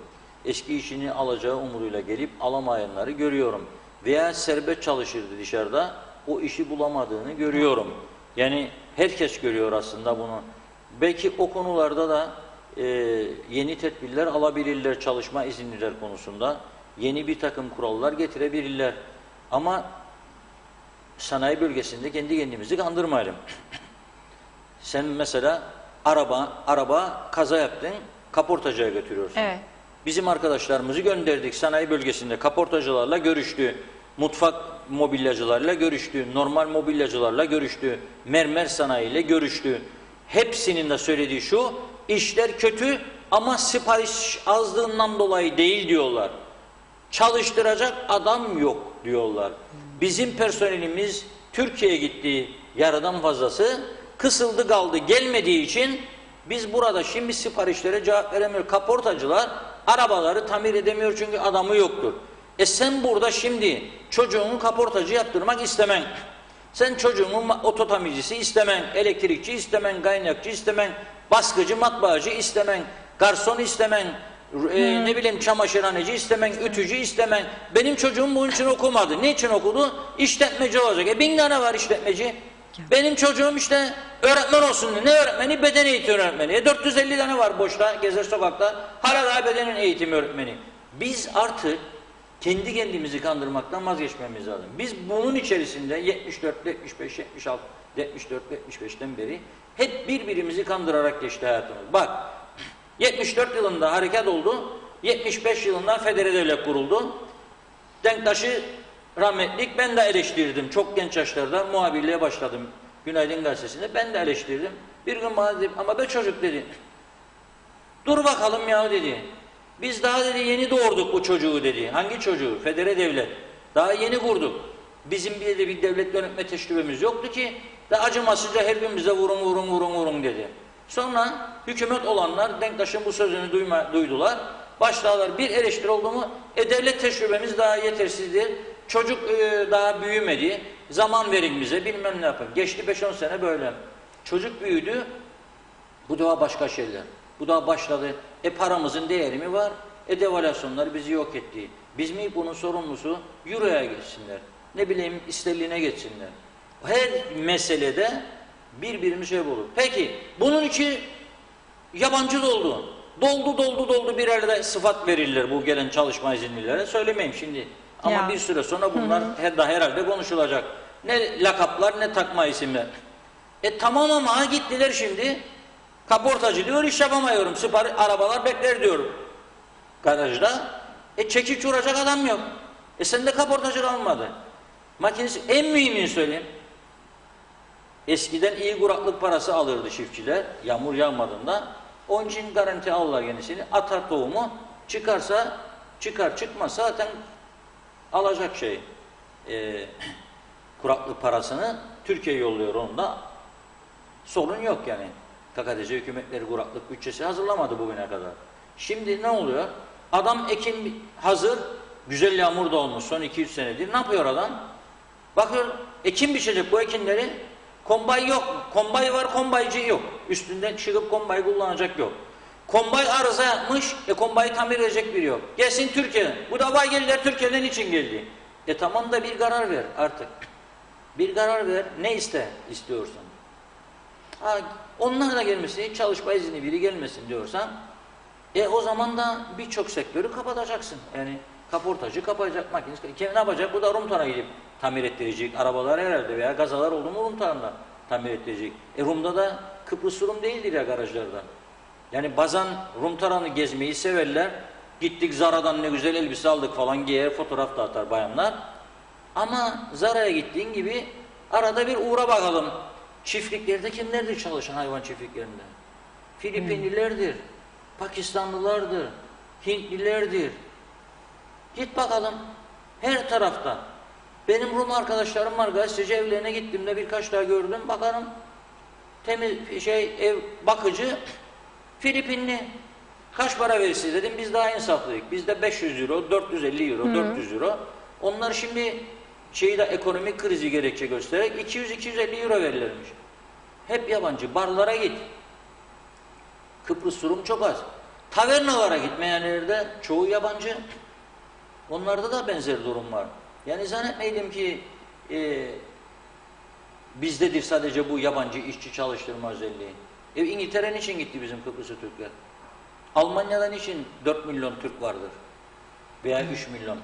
Eski işini alacağı umuduyla gelip alamayanları görüyorum. Veya serbest çalışırdı dışarıda, o işi bulamadığını görüyorum. Yani herkes görüyor aslında bunu. Belki o konularda da yeni tedbirler alabilirler, çalışma izinliler konusunda. Yeni bir takım kurallar getirebilirler. Ama sanayi bölgesinde kendi kendimizi kandırmayalım. Sen mesela araba kaza yaptın, kaportacıya götürüyorsun. Evet. Bizim arkadaşlarımızı gönderdik. Sanayi bölgesinde kaportacılarla görüştü. Mutfak mobilyacılarla görüştü. Normal mobilyacılarla görüştü. Mermer sanayiyle görüştü. Hepsinin de söylediği şu, işler kötü ama sipariş azlığından dolayı değil diyorlar. Çalıştıracak adam yok diyorlar. Bizim personelimiz Türkiye'ye gitti, yarıdan fazlası kısıldı kaldı, gelmediği için biz burada şimdi siparişlere cevap veremiyoruz. Kaportacılar arabaları tamir edemiyor çünkü adamı yoktur. Sen burada şimdi çocuğunu kaportacı yaptırmak istemen, sen çocuğunun ototamircisi istemen, elektrikçi istemen, kaynakçı istemen, baskıcı, matbaacı istemen, garson istemen, ne bileyim çamaşırhaneci istemen, ütücü istemen. Benim çocuğum bunun için okumadı. Ne için okudu? İşletmeci olacak. 1000 tane var işletmeci. Benim çocuğum işte öğretmen olsun diye. Ne öğretmeni? Beden eğitimi öğretmeni. 450 tane var boşta, gezer sokakta. Hala daha beden eğitimi öğretmeni. Biz artık kendi kendimizi kandırmaktan vazgeçmemiz lazım. Biz bunun içerisinde 74, 75, 76, 74, 75'ten beri hep birbirimizi kandırarak geçti hayatımız. Bak, 74 yılında hareket oldu, 75 yılında federe devlet kuruldu. Denktaş'ı rahmetlik ben de eleştirdim. Çok genç yaşlarda muhabirliğe başladım. Günaydın Gazetesi'nde ben de eleştirdim. Bir gün bana dedi, ama be çocuk dedi. Dur bakalım ya dedi. Biz daha dedi yeni doğurduk bu çocuğu dedi. Hangi çocuğu? Federe devlet. Daha yeni kurduk. Bizim bir devlet yönetme tecrübemiz yoktu ki de acımasızca her gün bize vurun dedi. Sonra hükümet olanlar Denktaş'ın bu sözünü duydular. Başladılar. Bir eleştiri oldu mu? Devlet tecrübemiz daha yetersizdir. Çocuk daha büyümedi. Zaman verin bize bilmem ne yapın. Geçti 5-10 sene böyle. Çocuk büyüdü. Bu daha başka şeyler. Bu daha başladı. Paramızın değeri mi var? Devalüasyonlar bizi yok etti. Biz mi bunun sorumlusu? Euro'ya geçsinler. Ne bileyim sterline geçsinler. Her meselede birbirimiz şey olur. Peki bunun için yabancı doldu. Doldu bir yerde sıfat verirler bu gelen çalışma izinlilere. Söylemeyeyim şimdi. Ama Ya. bir süre sonra bunlar herhalde konuşulacak. Ne lakaplar ne takma isimler. Tamam ama gittiler şimdi. Kaportacı diyor, iş yapamıyorum. Arabalar bekler diyor garajda. Çekiç vuracak adam yok. Sende kaportacı kalmadı. Makinesi en mühimini söyleyeyim. Eskiden iyi kuraklık parası alırdı çiftçiler. Yağmur yağmadığında. Onun için garanti alırlar yenisini. Atar tohumu. Çıkarsa çıkar, çıkmazsa zaten alacak kuraklık parasını Türkiye yolluyor onda. Sorun yok yani. KKTC hükümetleri kuraklık bütçesi hazırlamadı bugüne kadar. Şimdi ne oluyor? Adam ekim hazır, güzel yağmur da olmuş son 2-3 senedir. Ne yapıyor adam? Bakıyor, ekim biçecek bu ekinleri. Kombay yok. Kombay var, kombaycı yok. Üstünden çıkıp kombay kullanacak yok. Kombay arıza yapmış, kombayı tamir edecek biri yok. Gelsin Türkiye'den. Bu da geldiler Türkiye'den için geldi. Tamam da bir karar ver artık. Bir karar ver. Ne istiyorsan. Onlar da gelmesin, çalışma izni biri gelmesin diyorsan, o zaman da birçok sektörü kapatacaksın. Yani kaportacı kapatacak, makinesi. Ne yapacak? Bu da Rumtar'a gidip tamir ettirecek. Arabalar herhalde veya gazalar oldu mu Rumtar'da tamir ettirecek. Rum'da da Kıbrıs Rum değildir ya garajlarda. Yani bazen Rumtar'ını gezmeyi severler. Gittik Zara'dan ne güzel elbise aldık falan giyer, fotoğraf da atar bayanlar. Ama Zara'ya gittiğin gibi arada bir uğra bakalım. Çiftliklerde kimlerdir çalışan hayvan çiftliklerinde? Filipinlilerdir, Pakistanlılardır, Hintlilerdir. Git bakalım her tarafta. Benim Rum arkadaşlarım var, gazeteci evlerine gittiğimde birkaç daha gördüm. Bakarım temiz ev bakıcı Filipinli. Kaç para verirsin dedim, biz daha insaflıydık. Bizde 500 euro, 450 euro, 400 euro. Onlar şimdi de ekonomik krizi gerekçe göstererek 200-250 euro verirlermiş. Hep yabancı. Barlara git. Kıbrıs Rum çok az. Tavernalara gitmeyenlerde çoğu yabancı. Onlarda da benzer durum var. Yani zannetmeyelim ki bizdedir sadece bu yabancı işçi çalıştırma özelliği. İngiltere niçin gitti bizim Kıbrıs'a Türkler? Almanya'da niçin 4 milyon Türk vardır? Veya 3 milyon?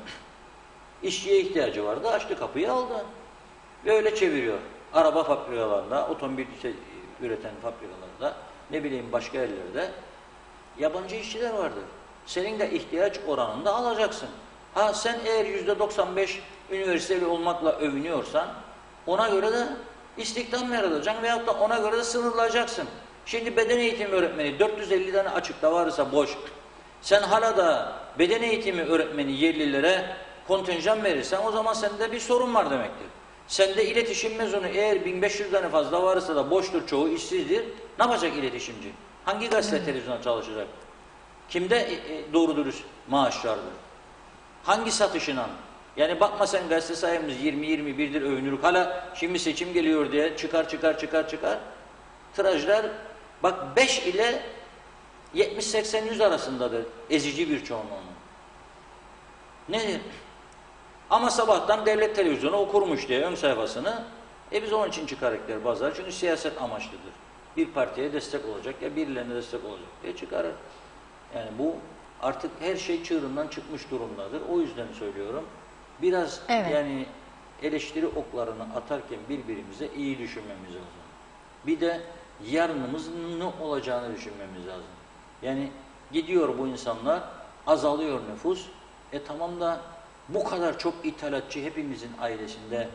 İşçiye ihtiyacı vardı, açtı kapıyı aldı. Ve öyle çeviriyor. Araba fabrikalarında, otomobil üreten fabrikalarda, ne bileyim başka yerlerde yabancı işçiler vardır. senin de ihtiyaç oranında alacaksın. Ha sen eğer %95 üniversiteli olmakla övünüyorsan ona göre de istihdam yaratacaksın veyahut da ona göre de sınırlayacaksın. Şimdi beden eğitimi öğretmeni 450 tane açıkta varsa boş. Sen hala da beden eğitimi öğretmeni yerlilere kontenjan verirsen o zaman sende bir sorun var demektir. Sende iletişim mezunu eğer 1500 tane fazla varsa da boştur, çoğu işsizdir. Ne yapacak iletişimci? Hangi gazete televizyona çalışacak? Kimde doğru dürüst maaş vardır? Hangi satışından? Yani bakma sen gazete sayımız 20-21'dir övünürük. Hala şimdi seçim geliyor diye çıkar. Tirajlar bak 5 ile 70-80-100 arasındadır ezici bir çoğunluğunun. Nedir? Ama sabahtan devlet televizyonu okurmuş diye ön sayfasını biz onun için çıkarıklar bazıları. Çünkü siyaset amaçlıdır. Bir partiye destek olacak ya birilerine destek olacak diye çıkarır. Yani bu artık her şey çığırından çıkmış durumdadır. O yüzden söylüyorum. Biraz yani eleştiri oklarını atarken birbirimize iyi düşünmemiz lazım. Bir de yarınımızın ne olacağını düşünmemiz lazım. Yani gidiyor bu insanlar, azalıyor nüfus. Tamam da bu kadar çok ithalatçı hepimizin ailesinde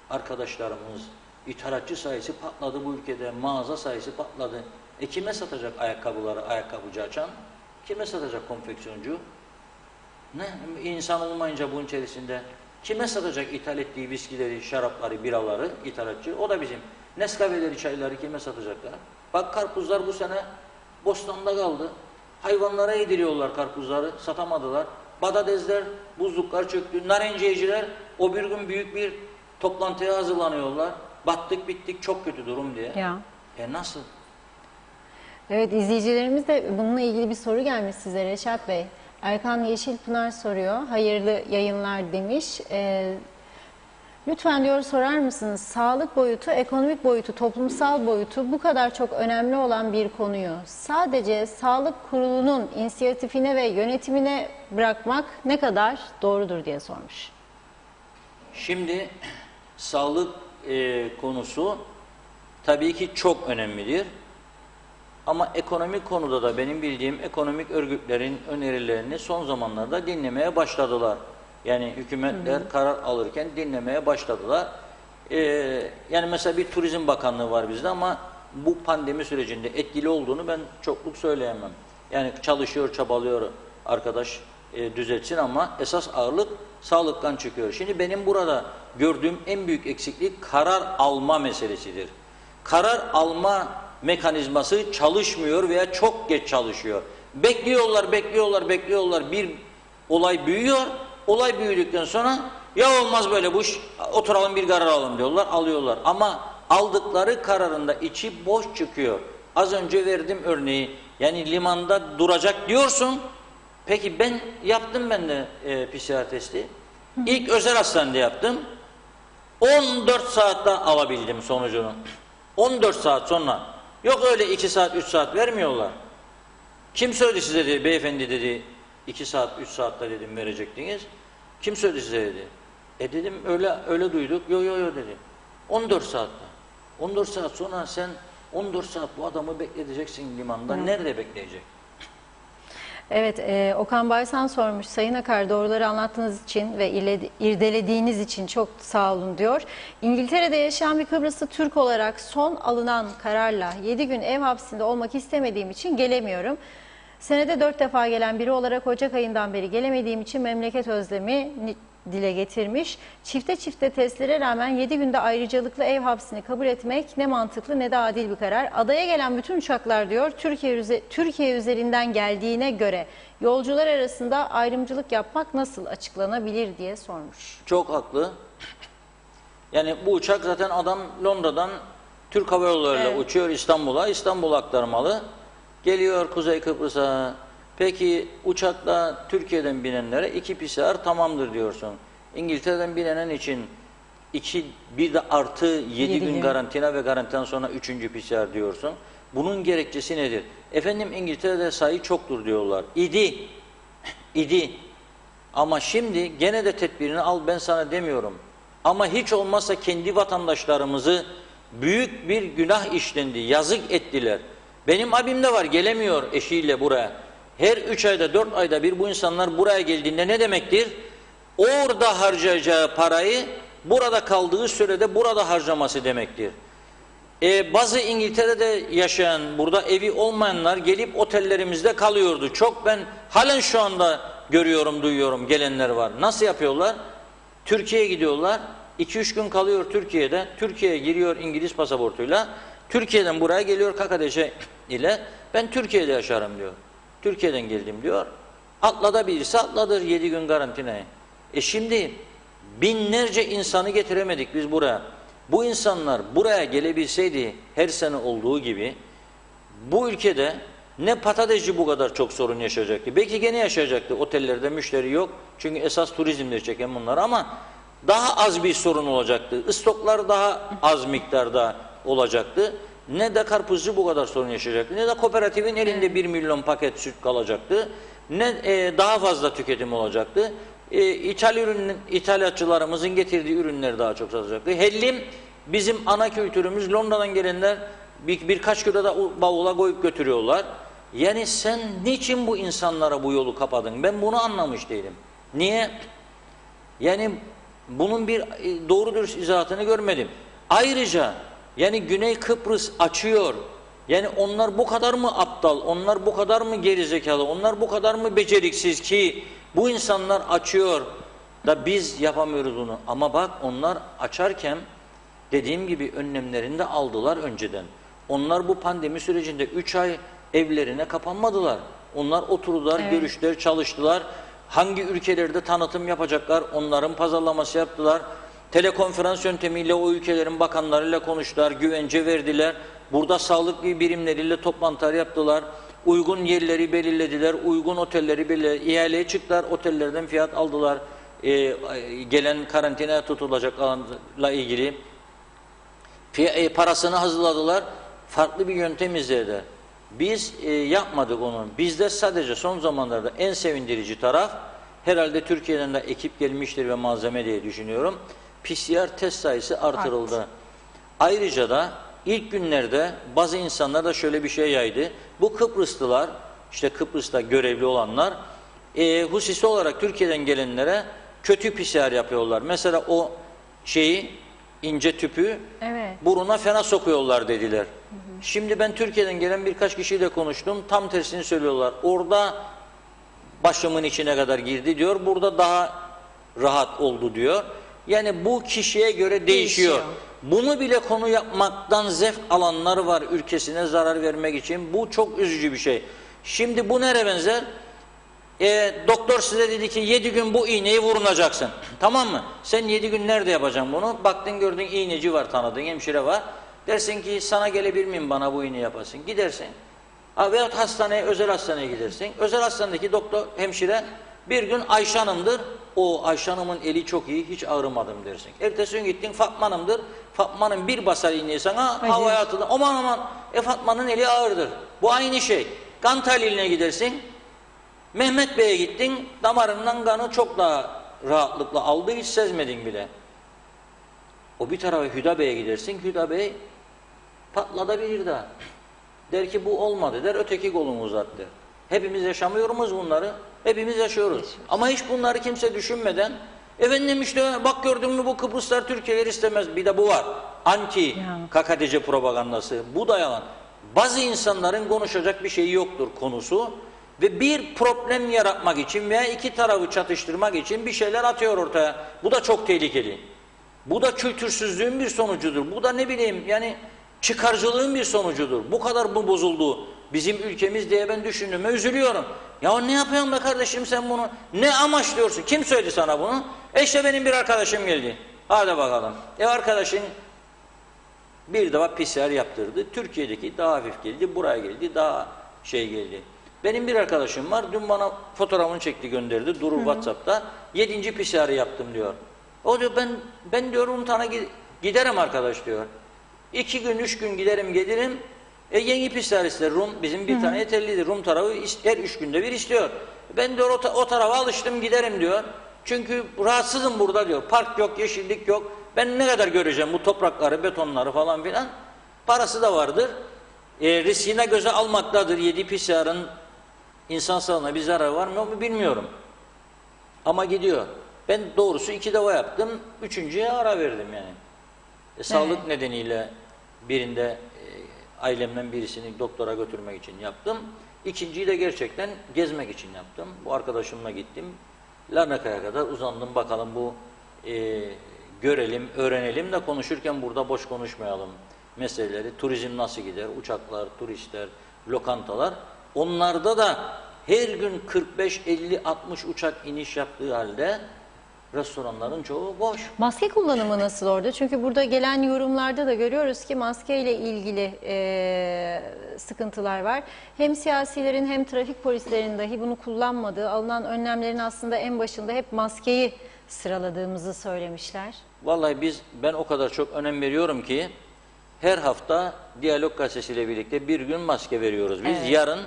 arkadaşlarımız, ithalatçı sayısı patladı bu ülkede, mağaza sayısı patladı. Kime satacak ayakkabıları, ayakkabıcı açan? Kime satacak konfeksiyoncu? Ne? İnsan olmayınca bunun içerisinde kime satacak ithal ettiği viskileri, şarapları, biraları ithalatçı? O da bizim. Nescafeleri, çayları kime satacaklar? Bak karpuzlar bu sene bostanda kaldı. Hayvanlara yediriyorlar karpuzları, satamadılar. Badadezler, buzluklar çöktü. Narenciyeciler o bir gün büyük bir toplantıya hazırlanıyorlar. Battık bittik çok kötü durum diye. Ya. Nasıl? Evet, izleyicilerimiz de bununla ilgili bir soru gelmiş size Reşat Bey. Erkan Yeşilpınar soruyor. Hayırlı yayınlar demiş. Lütfen diyor sorar mısınız? Sağlık boyutu, ekonomik boyutu, toplumsal boyutu bu kadar çok önemli olan bir konuyu sadece Sağlık Kurulu'nun inisiyatifine ve yönetimine bırakmak ne kadar doğrudur diye sormuş. Şimdi sağlık konusu tabii ki çok önemlidir. Ama ekonomik konuda da benim bildiğim ekonomik örgütlerin önerilerini son zamanlarda dinlemeye başladılar. Yani hükümetler karar alırken dinlemeye başladılar. Yani mesela bir Turizm Bakanlığı var bizde ama bu pandemi sürecinde etkili olduğunu ben çokluk söyleyemem. Yani çalışıyor, çabalıyor arkadaş düzeltsin ama esas ağırlık sağlıktan çıkıyor. Şimdi benim burada gördüğüm en büyük eksiklik karar alma meselesidir. Karar alma mekanizması çalışmıyor veya çok geç çalışıyor. Bekliyorlar. Bir olay büyüyor. Olay büyüdükten sonra ya olmaz böyle bu iş, oturalım bir karar alalım diyorlar, alıyorlar. Ama aldıkları kararında içi boş çıkıyor. Az önce verdim örneği. Yani limanda duracak diyorsun. Peki ben de PCR testi. İlk özel hastanede yaptım. 14 saatte alabildim sonucunu. 14 saat sonra. Yok öyle 2 saat 3 saat vermiyorlar. Kim söyledi size dedi, beyefendi dedi 2 saat 3 saatte dedim verecektiniz. Kim söyledi size dedi. Dedim öyle duyduk. Yo dedi. 14 saatte. 14 saat sonra sen 14 saat bu adamı bekleteceksin limanda. Nerede bekleyecek? Evet, Okan Baysan sormuş. Sayın Akar, doğruları anlattığınız için ve irdelediğiniz için çok sağ olun diyor. İngiltere'de yaşayan bir Kıbrıslı Türk olarak son alınan kararla 7 gün ev hapsinde olmak istemediğim için gelemiyorum. Senede 4 defa gelen biri olarak Ocak ayından beri gelemediğim için memleket özlemi dile getirmiş. Çifte testlere rağmen 7 günde ayrıcalıklı ev hapsini kabul etmek ne mantıklı ne de adil bir karar. Adaya gelen bütün uçaklar diyor Türkiye üzerinden geldiğine göre yolcular arasında ayrımcılık yapmak nasıl açıklanabilir diye sormuş. Çok haklı. Yani bu uçak zaten adam Londra'dan Türk Hava Yolları'yla uçuyor İstanbul'a. İstanbul aktarmalı. Geliyor Kuzey Kıbrıs'a. Peki uçakla Türkiye'den binenlere 2 PCR tamamdır diyorsun. İngiltere'den binenen için bir de artı 7 gün karantina ve garantinadan sonra 3. PCR diyorsun. Bunun gerekçesi nedir? Efendim İngiltere'de sayı çoktur diyorlar. İdi. Ama şimdi gene de tedbirini al ben sana demiyorum. Ama hiç olmazsa kendi vatandaşlarımızı büyük bir günah işlendi, yazık ettiler. Benim abim de var gelemiyor eşiyle buraya. Her 3 ayda 4 ayda bir bu insanlar buraya geldiğinde ne demektir? Orada harcayacağı parayı burada kaldığı sürede burada harcaması demektir. Bazı İngiltere'de yaşayan, burada evi olmayanlar gelip otellerimizde kalıyordu. Çok, ben halen şu anda görüyorum, duyuyorum, gelenler var. Nasıl yapıyorlar? Türkiye'ye gidiyorlar. 2-3 gün kalıyor Türkiye'de. Türkiye'ye giriyor İngiliz pasaportuyla. Türkiye'den buraya geliyor KKTC ile. Ben Türkiye'de yaşarım diyor. Türkiye'den geldim diyor. Atla birisi atladır 7 gün karantinaya. Şimdi binlerce insanı getiremedik biz buraya. Bu insanlar buraya gelebilseydi her sene olduğu gibi bu ülkede ne patatesci bu kadar çok sorun yaşayacaktı. Belki gene yaşayacaktı. Otellerde müşteri yok. Çünkü esas turizmdir çeken bunlar, ama daha az bir sorun olacaktı. İstoklar daha az miktarda olacaktı. Ne de karpuzcu bu kadar sorun yaşayacaktı. Ne de kooperatifin elinde 1 milyon paket süt kalacaktı. Ne daha fazla tüketim olacaktı. İthalatçılarımızın getirdiği ürünler daha çok satacaktı. Hellim bizim ana kültürümüz. Londra'dan gelenler birkaç kilo da bavula koyup götürüyorlar. Yani sen niçin bu insanlara bu yolu kapadın? Ben bunu anlamış değilim. Niye? Yani bunun bir doğru dürüst izahatını görmedim. Ayrıca yani Güney Kıbrıs açıyor. Yani onlar bu kadar mı aptal, onlar bu kadar mı gerizekalı, onlar bu kadar mı beceriksiz ki bu insanlar açıyor da biz yapamıyoruz bunu. Ama bak, onlar açarken dediğim gibi önlemlerini de aldılar önceden. Onlar bu pandemi sürecinde 3 ay evlerine kapanmadılar. Onlar oturdular, evet, görüştüler, çalıştılar. Hangi ülkelerde tanıtım yapacaklar, onların pazarlaması yaptılar. Telekonferans yöntemiyle o ülkelerin bakanlarıyla konuştular, güvence verdiler. Burada sağlık birimleriyle toplantılar yaptılar. Uygun yerleri belirlediler, uygun otelleri belirlediler. İhaleye çıktılar, otellerden fiyat aldılar. Gelen karantinaya tutulacaklarla ilgili. Parasını hazırladılar. Farklı bir yöntem izlediler. Biz yapmadık onu. Bizde sadece son zamanlarda en sevindirici taraf, herhalde Türkiye'den de ekip gelmiştir ve malzeme diye düşünüyorum, PCR test sayısı artırıldı. Ayrıca da ilk günlerde bazı insanlar da şöyle bir şey yaydı. Bu Kıbrıslılar, işte Kıbrıs'ta görevli olanlar, hususi olarak Türkiye'den gelenlere kötü PCR yapıyorlar. Mesela o şeyi, ince tüpü evet, buruna fena sokuyorlar dediler. Şimdi ben Türkiye'den gelen birkaç kişiyle konuştum. Tam tersini söylüyorlar. Orada başımın içine kadar girdi diyor. Burada daha rahat oldu diyor. Yani bu kişiye göre değişiyor. Bunu bile konu yapmaktan zevk alanlar var, ülkesine zarar vermek için. Bu çok üzücü bir şey. Şimdi bu nereye benzer? Doktor size dedi ki 7 gün bu iğneyi vurulacaksın. Tamam mı? Sen 7 gün nerede yapacaksın bunu? Baktın gördün iğneci var, tanıdığın hemşire var. Dersin ki sana gelebilir miyim, bana bu iğneyi yapasın? Gidersin. Veyahut hastaneye, özel hastaneye gidersin. Özel hastanedeki doktor, hemşire bir gün Ayşe Hanım'dır. O Ayşe Hanım'ın eli çok iyi, hiç ağrımadım dersin. Ertesi gün gittin Fatma Hanım'dır. Fatma'nın bir basar iğneyi sana havaya atılır. Aman aman, Fatma'nın eli ağırdır. Bu aynı şey. Kan tahliline gidersin. Mehmet Bey'e gittin, damarından kanı çok daha rahatlıkla aldı, hiç sezmedin bile. O bir tarafa Hüda Bey'e gidersin, Hüda Bey patlatabilir daha. Der ki bu olmadı der, öteki kolunu uzat der. Hepimiz yaşamıyor muyuz bunları? Hepimiz yaşıyoruz. Ama hiç bunları kimse düşünmeden, efendim işte bak gördün mü bu Kıbrıslar Türkiye'ler istemez. Bir de bu var. Anti KKTC propagandası. Bu da yalan. Bazı insanların konuşacak bir şeyi yoktur konusu. Ve bir problem yaratmak için veya iki tarafı çatıştırmak için bir şeyler atıyor ortaya. Bu da çok tehlikeli. Bu da kültürsüzlüğün bir sonucudur. Bu da ne bileyim yani çıkarcılığın bir sonucudur. Bu kadar mı bozuldu bizim ülkemiz diye ben düşündüğüme üzülüyorum. Ya ne yapıyorsun be kardeşim sen bunu? Ne amaçlıyorsun? Kim söyledi sana bunu? İşte benim bir arkadaşım geldi. Hadi bakalım. Arkadaşın bir defa PCR yaptırdı. Türkiye'deki daha hafif geldi. Buraya geldi. Daha şey geldi. Benim bir arkadaşım var. Dün bana fotoğrafını çekti gönderdi. Durur WhatsApp'ta. 7. PCR'ı yaptım diyor. O diyor ben diyor Rum'tana giderim arkadaş diyor. 2 gün 3 gün giderim gelirim. Yeni PCR ister Rum. Bizim bir tane yeterlidir. Rum tarafı her 3 günde bir istiyor. Ben diyor o tarafa alıştım giderim diyor. Çünkü rahatsızım burada diyor. Park yok, yeşillik yok. Ben ne kadar göreceğim bu toprakları, betonları falan filan. Parası da vardır. Riskine göze almaktadır 7 PCR'ın İnsan sağlığına bir zarar var mı bilmiyorum. Ama gidiyor. Ben doğrusu 2 deva yaptım. 3.'ye ara verdim yani. Sağlık nedeniyle birinde ailemden birisini doktora götürmek için yaptım. 2.'yi de gerçekten gezmek için yaptım. Bu arkadaşımla gittim. Larnaka'ya kadar uzandım. Bakalım bu görelim, öğrenelim de konuşurken burada boş konuşmayalım meseleleri. Turizm nasıl gider? Uçaklar, turistler, lokantalar. Onlarda da her gün 45, 50, 60 uçak iniş yaptığı halde restoranların çoğu boş. Maske kullanımı nasıl orada? Çünkü burada gelen yorumlarda da görüyoruz ki maske ile ilgili sıkıntılar var. Hem siyasilerin hem trafik polislerinin dahi bunu kullanmadığı, alınan önlemlerin aslında en başında hep maskeyi sıraladığımızı söylemişler. Vallahi ben o kadar çok önem veriyorum ki her hafta Diyalog Gazetesi'yle birlikte bir gün maske veriyoruz. Biz yarın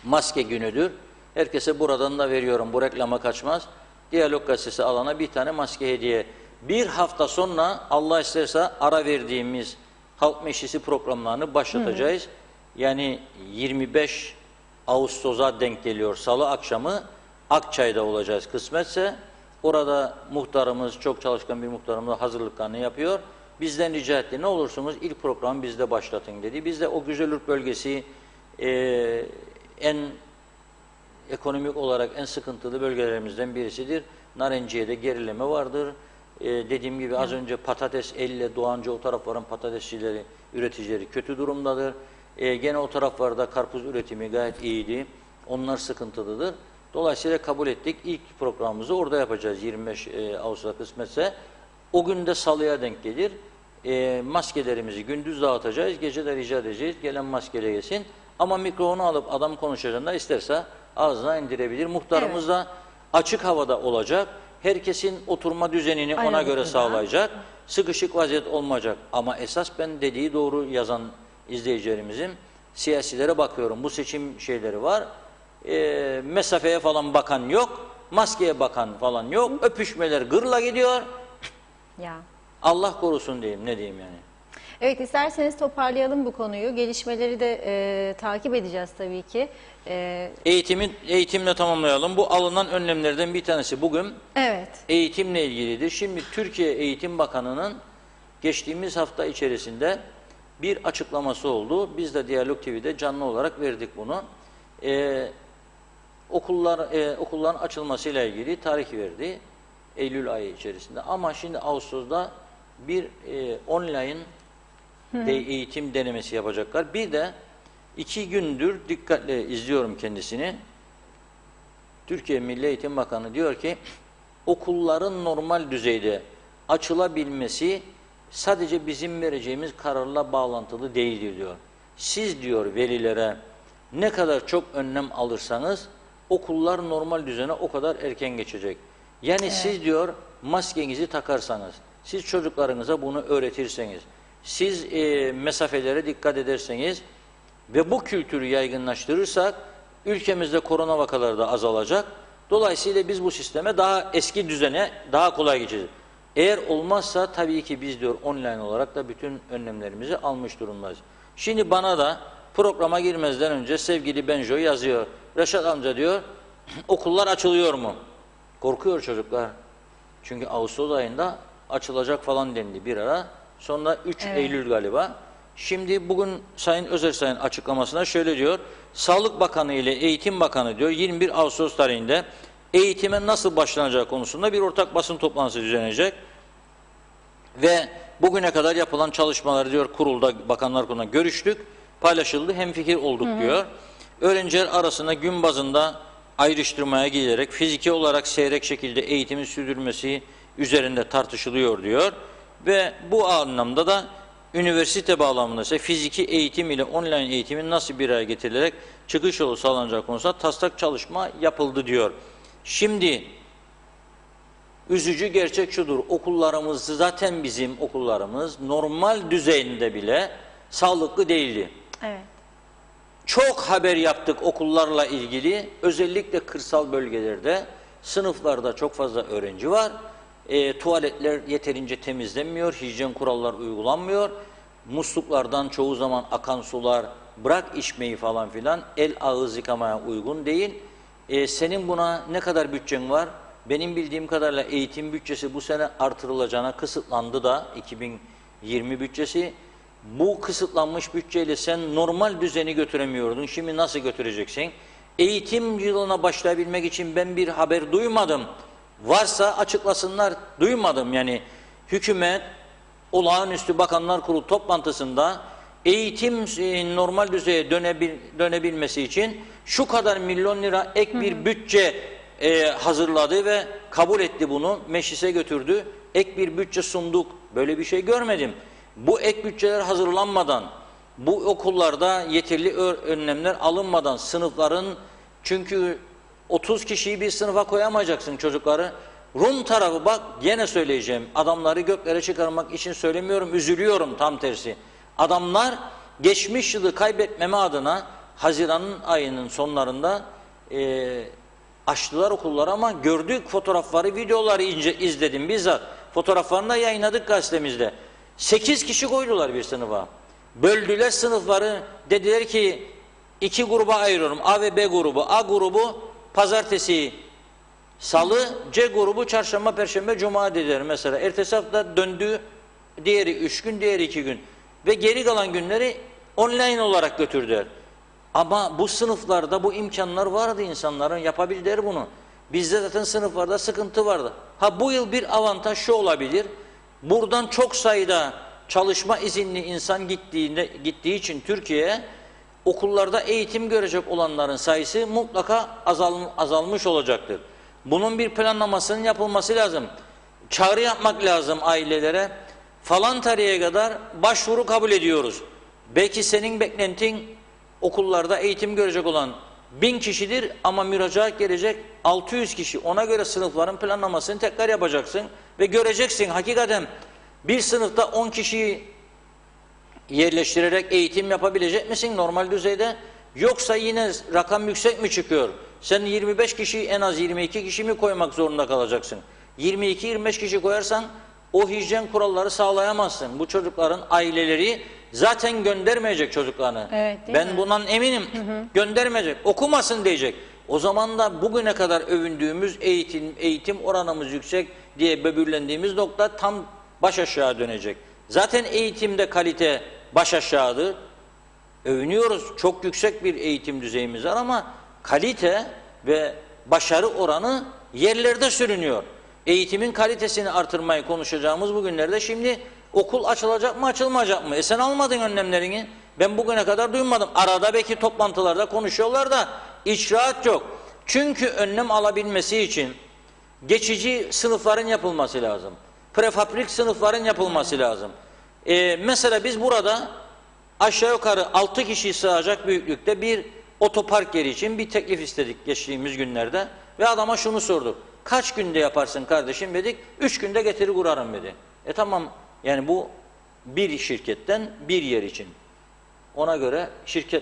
maske günüdür. Herkese buradan da veriyorum. Bu reklama kaçmaz. Diyalog Gazetesi alana bir tane maske hediye. Bir hafta sonra Allah isterse ara verdiğimiz halk meclisi programlarını başlatacağız. Yani 25 Ağustos'a denk geliyor. Salı akşamı Akçay'da olacağız kısmetse. Orada muhtarımız, çok çalışkan bir muhtarımız hazırlıklarını yapıyor. Bizden rica etti, ne olursunuz ilk programı bizde başlatın dedi. Biz de o Güzelürk bölgesi en ekonomik olarak en sıkıntılı bölgelerimizden birisidir. Narenciye'de gerileme vardır. Dediğim gibi az önce patates elle Doğancı o tarafların patatesçileri, üreticileri kötü durumdadır. Gene o taraflarda karpuz üretimi gayet iyiydi. Onlar sıkıntılıdır. Dolayısıyla kabul ettik. İlk programımızı orada yapacağız 25 Ağustos kısmetse. O gün de salıya denk gelir. Maskelerimizi gündüz dağıtacağız. Gece de rica edeceğiz. Gelen maskele yesin. Ama mikrofonu alıp adam konuşacağında isterse ağzına indirebilir. Muhtarımız da açık havada olacak. Herkesin oturma düzenini ona göre sağlayacak. Sıkışık vaziyet olmayacak. Ama esas ben dediği doğru yazan izleyicilerimizin siyasilere bakıyorum. Bu seçim şeyleri var. Mesafeye falan bakan yok. Maskeye bakan falan yok. Öpüşmeler gırla gidiyor. Ya. Allah korusun diyeyim. Ne diyeyim yani. Evet, isterseniz toparlayalım bu konuyu. Gelişmeleri de takip edeceğiz tabii ki. Eğitimle tamamlayalım. Bu alınan önlemlerden bir tanesi bugün eğitimle ilgilidir. Şimdi Türkiye Eğitim Bakanı'nın geçtiğimiz hafta içerisinde bir açıklaması oldu. Biz de Diyalog TV'de canlı olarak verdik bunu. Okulların açılmasıyla ilgili tarih verdi. Eylül ayı içerisinde. Ama şimdi Ağustos'ta bir online eğitim denemesi yapacaklar. Bir de 2 gündür dikkatle izliyorum kendisini. Türkiye Milli Eğitim Bakanı diyor ki okulların normal düzeyde açılabilmesi sadece bizim vereceğimiz kararla bağlantılı değildir diyor. Siz diyor velilere ne kadar çok önlem alırsanız okullar normal düzene o kadar erken geçecek. Yani siz diyor maskenizi takarsanız, siz çocuklarınıza bunu öğretirseniz, siz mesafelere dikkat ederseniz ve bu kültürü yaygınlaştırırsak ülkemizde korona vakaları da azalacak. Dolayısıyla biz bu sisteme daha eski düzene daha kolay geçeceğiz. Eğer olmazsa tabii ki biz diyor online olarak da bütün önlemlerimizi almış durumdayız. Şimdi bana da programa girmezden önce sevgili Benjo yazıyor. Reşat amca diyor okullar açılıyor mu? Korkuyor çocuklar. Çünkü Ağustos ayında açılacak falan dendi bir ara. Sonra 3 Eylül galiba. Şimdi bugün Sayın Özersay'ın açıklamasına şöyle diyor. Sağlık Bakanı ile Eğitim Bakanı diyor 21 Ağustos tarihinde eğitime nasıl başlanacağı konusunda bir ortak basın toplantısı düzenlenecek. Ve bugüne kadar yapılan çalışmaları diyor kurulda, Bakanlar Kurulu'na görüştük, paylaşıldı, hemfikir olduk diyor. Öğrenciler arasında gün bazında ayrıştırmaya gidilerek fiziki olarak seyrek şekilde eğitimin sürdürülmesi üzerinde tartışılıyor diyor. Ve bu anlamda da üniversite bağlamında ise fiziki eğitim ile online eğitimin nasıl bir araya getirilerek çıkış yolu sağlanacağı konusunda taslak çalışma yapıldı diyor. Şimdi üzücü gerçek şudur, okullarımız zaten bizim okullarımız normal düzeyinde bile sağlıklı değildi. Evet. Çok haber yaptık okullarla ilgili, özellikle kırsal bölgelerde, sınıflarda çok fazla öğrenci var. Tuvaletler yeterince temizlenmiyor, hijyen kurallar uygulanmıyor. Musluklardan çoğu zaman akan sular bırak içmeyi falan filan, el ağız yıkamaya uygun değil. Senin buna ne kadar bütçen var? Benim bildiğim kadarıyla eğitim bütçesi bu sene artırılacağına kısıtlandı da 2020 bütçesi. Bu kısıtlanmış bütçeyle sen normal düzeni götüremiyordun. Şimdi nasıl götüreceksin? Eğitim yılına başlayabilmek için ben bir haber duymadım. Varsa açıklasınlar, duymadım. Yani hükümet olağanüstü bakanlar kurulu toplantısında eğitim normal düzeye dönebilmesi için şu kadar milyon lira ek bir bütçe hazırladı ve kabul etti bunu. Meclise götürdü. Ek bir bütçe sunduk. Böyle bir şey görmedim. Bu ek bütçeler hazırlanmadan, bu okullarda yeterli önlemler alınmadan sınıfların, çünkü 30 kişiyi bir sınıfa koyamayacaksın çocukları. Rum tarafı, bak gene söyleyeceğim, adamları göklere çıkarmak için söylemiyorum, üzülüyorum, tam tersi. Adamlar geçmiş yılı kaybetmeme adına Haziran'ın ayının sonlarında açtılar okulları, ama gördük fotoğrafları, videoları izledim bizzat. Fotoğraflarını da yayınladık gazetemizde. 8 kişi koydular bir sınıfa. Böldüler sınıfları, dediler ki 2 gruba ayırıyorum, A ve B grubu. A grubu pazartesi, salı, C grubu çarşamba, perşembe, cuma dediler mesela. Ertesi hafta döndü, diğeri 3 gün, diğeri 2 gün. Ve geri kalan günleri online olarak götürdüler. Ama bu sınıflarda bu imkanlar vardı, insanların yapabildiler bunu. Bizde zaten sınıflarda sıkıntı vardı. Ha, bu yıl bir avantaj şu olabilir. Buradan çok sayıda çalışma izinli insan gittiği için Türkiye'ye, okullarda eğitim görecek olanların sayısı mutlaka azalmış olacaktır. Bunun bir planlamasının yapılması lazım. Çağrı yapmak lazım ailelere. Falan tarihe kadar başvuru kabul ediyoruz. Belki senin beklentin okullarda eğitim görecek olan 1000 kişidir ama müracaat gelecek 600 kişi. Ona göre sınıfların planlamasını tekrar yapacaksın ve göreceksin hakikaten bir sınıfta 10 kişiyi yerleştirerek eğitim yapabilecek misin normal düzeyde? Yoksa yine rakam yüksek mi çıkıyor? Sen 25 kişi, en az 22 kişi mi koymak zorunda kalacaksın? 22-25 kişi koyarsan o hijyen kuralları sağlayamazsın. Bu çocukların aileleri zaten göndermeyecek çocuklarını. Evet, ben bundan eminim. Göndermeyecek. Okumasın diyecek. O zaman da bugüne kadar övündüğümüz eğitim oranımız yüksek diye böbürlendiğimiz nokta tam baş aşağı dönecek. Zaten eğitimde kalite baş aşağıdır. Övünüyoruz. Çok yüksek bir eğitim düzeyimiz var ama kalite ve başarı oranı yerlerde sürünüyor. Eğitimin kalitesini artırmayı konuşacağımız bugünlerde şimdi okul açılacak mı açılmayacak mı? Sen almadın önlemlerini. Ben bugüne kadar duymadım. Arada belki toplantılarda konuşuyorlar da icraat yok. Çünkü önlem alabilmesi için geçici sınıfların yapılması lazım. Prefabrik sınıfların yapılması lazım. Mesela biz burada aşağı yukarı 6 kişi sığacak büyüklükte bir otopark yeri için bir teklif istedik geçtiğimiz günlerde. Ve adama şunu sorduk. Kaç günde yaparsın kardeşim dedik. 3 günde getiri kurarım dedi. Tamam, yani bu bir şirketten bir yer için. Ona göre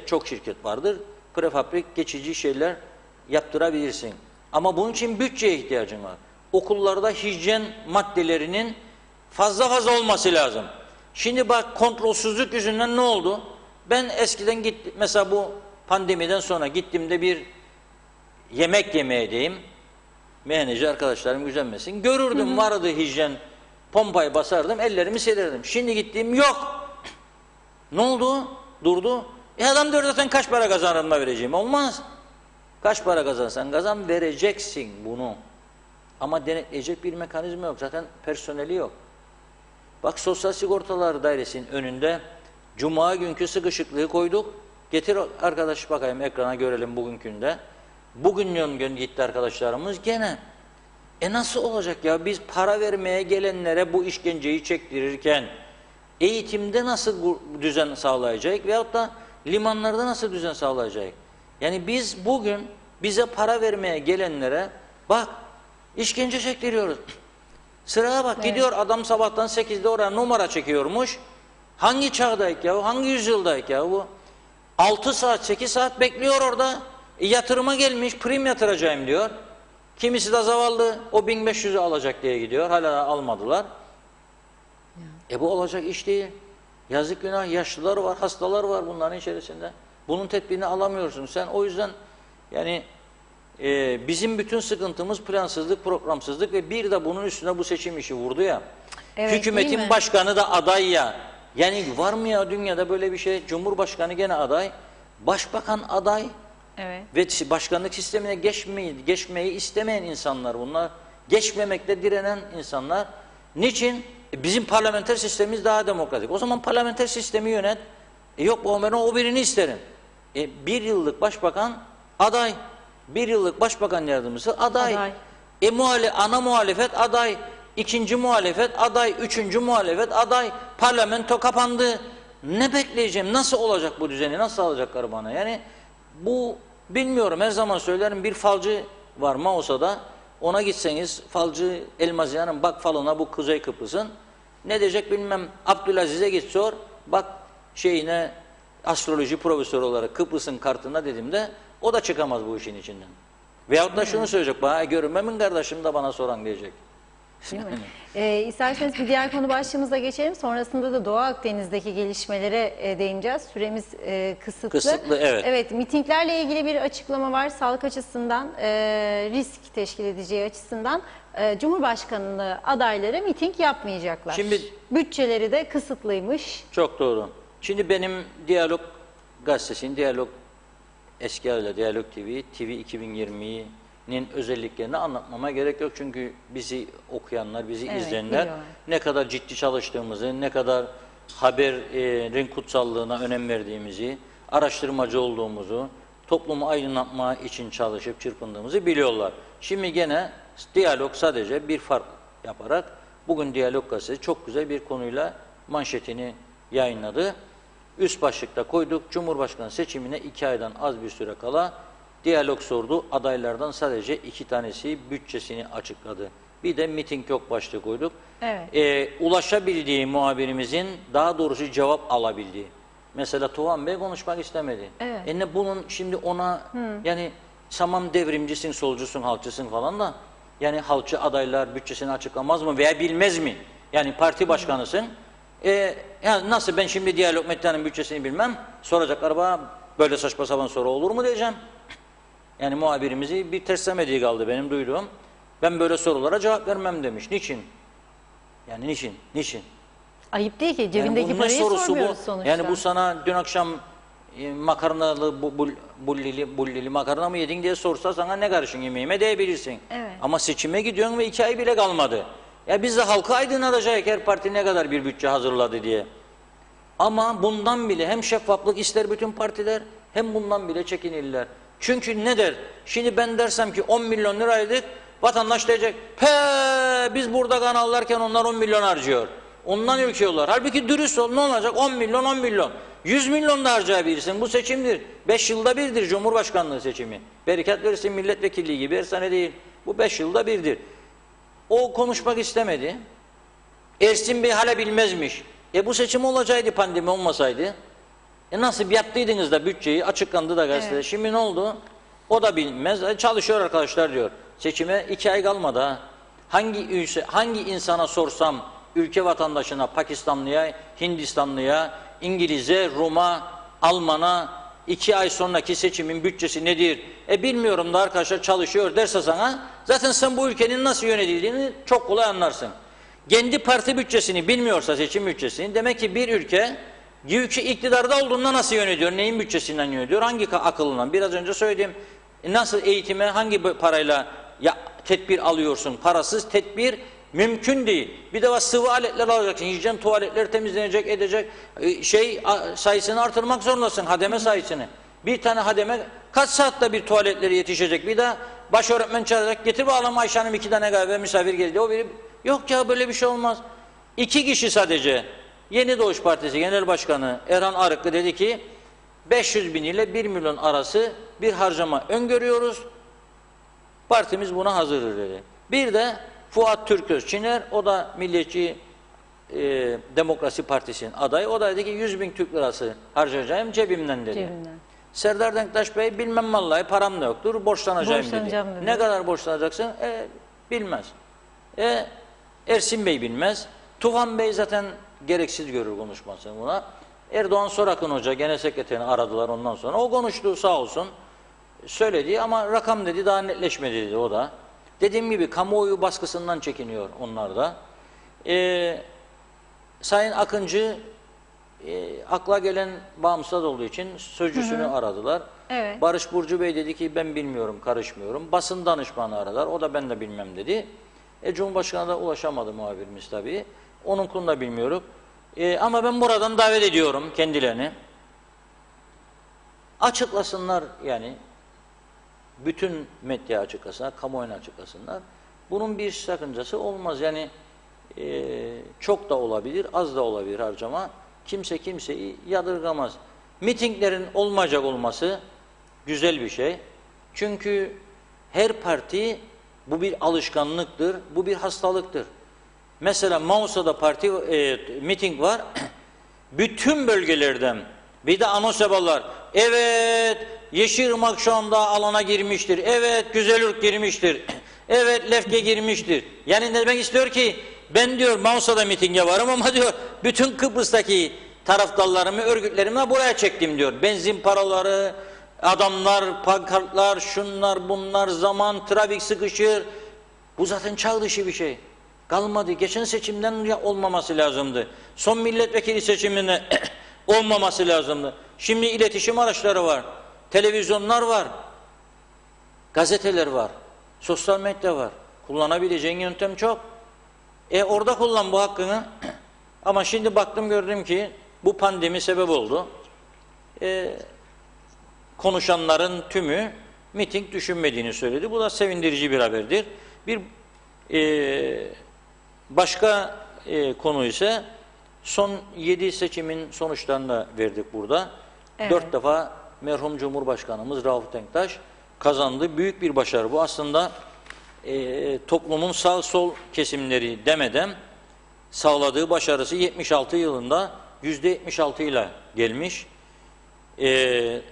çok şirket vardır. Prefabrik geçici şeyler yaptırabilirsin. Ama bunun için bütçeye ihtiyacın var. Okullarda hijyen maddelerinin fazla olması lazım. Şimdi bak, kontrolsüzlük yüzünden ne oldu? Ben eskiden gittim, mesela bu pandemiden sonra gittiğimde bir yemek yemeye diyeyim. Menajer arkadaşlarım gücenmesin. Görürdüm, vardı hijyen, pompayı basardım, ellerimi silerdim. Şimdi gittiğim yok. Ne oldu? Durdu. Adam diyor zaten kaç para kazanırma vereceğim. Olmaz. Kaç para kazanırsan kazan, vereceksin bunu. Ama denetleyecek bir mekanizma yok. Zaten personeli yok. Bak, Sosyal Sigortalar Dairesi'nin önünde Cuma günkü sıkışıklığı koyduk. Getir arkadaş bakayım ekrana, görelim bugünkünde. Bugün gitti arkadaşlarımız gene. Nasıl olacak ya? Biz para vermeye gelenlere bu işkenceyi çektirirken eğitimde nasıl düzen sağlayacak veyahut da limanlarda nasıl düzen sağlayacak? Yani biz bugün bize para vermeye gelenlere bak işkence çektiriyoruz. Sıraya bak, gidiyor adam sabahtan 8'de oraya numara çekiyormuş. Hangi çağdayık ya? Hangi yüzyıldayık ya bu? 6 saat, 8 saat bekliyor orada. Yatırıma gelmiş, prim yatıracağım diyor. Kimisi de zavallı, o 1500'ü alacak diye gidiyor. Hala almadılar. Bu olacak iş değil. Yazık günah, yaşlılar var, hastalar var bunların içerisinde. Bunun tedbirini alamıyorsun. Sen o yüzden yani bizim bütün sıkıntımız plansızlık, programsızlık ve bir de bunun üstüne bu seçim işi vurdu ya. Evet, değil Hükümetin mi? başkanı da aday ya. Yani var mı ya dünyada böyle bir şey? Cumhurbaşkanı gene aday, başbakan aday. Evet. Ve başkanlık sistemine geçmeyi istemeyen insanlar bunlar. Geçmemekte direnen insanlar. Niçin? Bizim parlamenter sistemimiz daha demokratik. O zaman parlamenter sistemi yönet. Yok ben o birini isterim. Bir yıllık başbakan aday. Bir yıllık başbakan yardımcısı aday. Ana muhalefet aday. İkinci muhalefet aday. Üçüncü muhalefet aday. Parlamento kapandı. Ne bekleyeceğim? Nasıl olacak bu düzeni? Nasıl alacaklar bana? Yani bu bilmiyorum, her zaman söylerim, bir falcı var Maosa'da, ona gitseniz falcı Elmaziyan'ın bak falına bu Kuzey Kıbrıs'ın ne diyecek bilmem, Abdülaziz'e git sor bak şeyine, astroloji profesörü olarak Kıbrıs'ın kartına dediğimde o da çıkamaz bu işin içinden. Veyahut da şunu söyleyecek, bana görünmemin kardeşim de bana soran diyecek. Değil mi? İsterseniz bir diğer konu başlığımıza geçelim. Sonrasında da Doğu Akdeniz'deki gelişmelere değineceğiz. Süremiz kısıtlı. Kısıtlı, evet. Evet, mitinglerle ilgili bir açıklama var. Sağlık açısından, risk teşkil edeceği açısından Cumhurbaşkanlığı adayları miting yapmayacaklar. Şimdi, bütçeleri de kısıtlıymış. Çok doğru. Şimdi benim Diyalog gazetesinin, Diyalog eski adıyla Diyalog TV, TV 2020'nin özelliklerini anlatmama gerek yok. Çünkü bizi okuyanlar, bizi izleyenler biliyorlar. ne kadar ciddi çalıştığımızı, ne kadar haberin kutsallığına önem verdiğimizi, araştırmacı olduğumuzu, toplumu aydınlatma için çalışıp çırpındığımızı biliyorlar. Şimdi gene Diyalog sadece bir fark yaparak bugün Diyalog gazetesi çok güzel bir konuyla manşetini yayınladı. Üst başlıkta koyduk. Cumhurbaşkanı seçimine 2 aydan az bir süre kala Diyalog sordu. Adaylardan sadece 2 tanesi bütçesini açıkladı. Bir de miting yok başlığı koyduk. Evet. Ulaşabildiği muhabirimizin, daha doğrusu cevap alabildiği. Mesela Tuğhan Bey konuşmak istemedi. Evet. Ne bunun şimdi ona yani tamam devrimcisin, solcusun, halkçısın falan da yani halkçı adaylar bütçesini açıklamaz mı veya bilmez mi? Yani parti başkanısın. Yani nasıl ben şimdi Diyalog Medya'nın bütçesini bilmem, soracaklar bana böyle saçma sapan soru olur mu diyeceğim. Yani muhabirimizi bir terslemediği kaldı benim duyduğum. Ben böyle sorulara cevap vermem demiş. Niçin? Yani niçin? Niçin? Ayıp değil ki, cebindeki yani parayı sorusu sormuyoruz bu. sonuçta. Yani bu sana dün akşam makarnalı bullili makarna mı yedin diye sorsa sana ne karışın yemeğime diyebilirsin. Evet. Ama seçime gidiyorsun ve 2 ay bile kalmadı. Ya biz de halka aydınlatacak her parti ne kadar bir bütçe hazırladı diye. Ama bundan bile hem şeffaflık ister bütün partiler hem bundan bile çekinirler. Çünkü ne der? Şimdi ben dersem ki 10 milyon liraydık, vatandaş diyecek he biz burada kan alırken onlar 10 milyon harcıyor. Ondan ürküyorlar. Halbuki dürüst ol, ne olacak? 10 milyon 10 milyon. 100 milyon da harcayabilirsin. Bu seçimdir. 5 yılda birdir Cumhurbaşkanlığı seçimi. Bereket verirsin milletvekilliği gibi her sene değil. Bu 5 yılda birdir. O konuşmak istemedi. Ersin Bey hala bilmezmiş. Bu seçim olacaktı pandemi olmasaydı. Nasıl yaptıydınız da bütçeyi açıklandı da gazetede. Evet. Şimdi ne oldu? O da bilmez. Çalışıyor arkadaşlar diyor. Seçime 2 ay kalmadı ha. Hangi insana sorsam ülke vatandaşına, Pakistanlıya, Hindistanlıya, İngiliz'e, Rum'a, Alman'a 2 ay sonraki seçimin bütçesi nedir? Bilmiyorum da arkadaşlar çalışıyor derse sana zaten sen bu ülkenin nasıl yönetildiğini çok kolay anlarsın. Kendi parti bütçesini bilmiyorsa seçim bütçesini demek ki bir ülke iktidarda olduğunda nasıl yönetiyor? Neyin bütçesinden yönetiyor? Hangi akıllından? Biraz önce söylediğim nasıl eğitime hangi parayla tedbir alıyorsun? Parasız tedbir mümkün değil. Bir de sıvı aletler alacaksın. Hijyen tuvaletler temizlenecek, edecek. Sayısını artırmak zorundasın. Hademe sayısını. Bir tane hademe kaç saatte bir tuvaletleri yetişecek? Bir de baş öğretmen çağıracak. Getir bakalım Ayşe Hanım 2 tane galiba misafir geldi. O biri yok ya böyle bir şey olmaz. 2 kişi sadece. Yeni Doğuş Partisi Genel Başkanı Erhan Arıklı dedi ki 500 bin ile 1 milyon arası bir harcama öngörüyoruz. Partimiz buna hazırdır dedi. Bir de Fuat Türköz Çiner, o da Milliyetçi Demokrasi Partisi'nin adayı. O da dedi ki 100 bin Türk lirası harcayacağım cebimden dedi. Cebimden. Serdar Denktaş Bey bilmem vallahi param da yoktur borçlanacağım dedi. Ne kadar borçlanacaksın? Bilmez. Ersin Bey bilmez. Tufan Bey zaten gereksiz görür konuşmasını buna. Erdoğan Sorakın Hoca genel sekreterini aradılar ondan sonra. O konuştu sağ olsun. Söyledi ama rakam dedi daha netleşmedi dedi o da. Dediğim gibi kamuoyu baskısından çekiniyor onlar da. Sayın Akıncı akla gelen bağımsız olduğu için sözcüsünü aradılar. Evet. Barış Burcu Bey dedi ki ben bilmiyorum, karışmıyorum. Basın danışmanı aradılar. O da ben de bilmem dedi. Cumhurbaşkanı da ulaşamadı muhabirimiz tabii. Onunkunu da bilmiyorum. Ama ben buradan davet ediyorum kendilerini. Açıklasınlar yani. Bütün medya açıklasınlar, kamuoyuna açıklasınlar. Bunun bir sakıncası olmaz. Yani çok da olabilir, az da olabilir harcama. Kimse kimseyi yadırgamaz. Mitinglerin olmayacak olması güzel bir şey. Çünkü her parti bu bir alışkanlıktır, bu bir hastalıktır. Mesela Mausa'da miting var. Bütün bölgelerden bir de anons yaparlar. Evet, Yeşilırmak şu anda alana girmiştir. Evet, Güzelürk girmiştir. Evet, Lefke girmiştir. Yani ne demek istiyor ki? Ben diyor Mausa'da mitinge varım ama diyor bütün Kıbrıs'taki taraftarlarımı, örgütlerimi buraya çektim diyor. Benzin paraları, adamlar, pankartlar, şunlar, bunlar, zaman, trafik sıkışır. Bu zaten çağ dışı bir şey. Kalmadı. Geçen seçimden olmaması lazımdı. Son milletvekili seçiminde olmaması lazımdı. Şimdi iletişim araçları var. Televizyonlar var. Gazeteler var. Sosyal medya var. Kullanabileceğin yöntem çok. Orada kullan bu hakkını. Ama şimdi baktım gördüm ki bu pandemi sebep oldu. Konuşanların tümü miting düşünmediğini söyledi. Bu da sevindirici bir haberdir. Bir başka konu ise son 7 seçimin sonuçlarını da verdik burada. Evet. 4 defa merhum Cumhurbaşkanımız Rauf Denktaş kazandı. Büyük bir başarı. Bu aslında toplumun sağ sol kesimleri demeden sağladığı başarısı 76 yılında %76 ile gelmiş.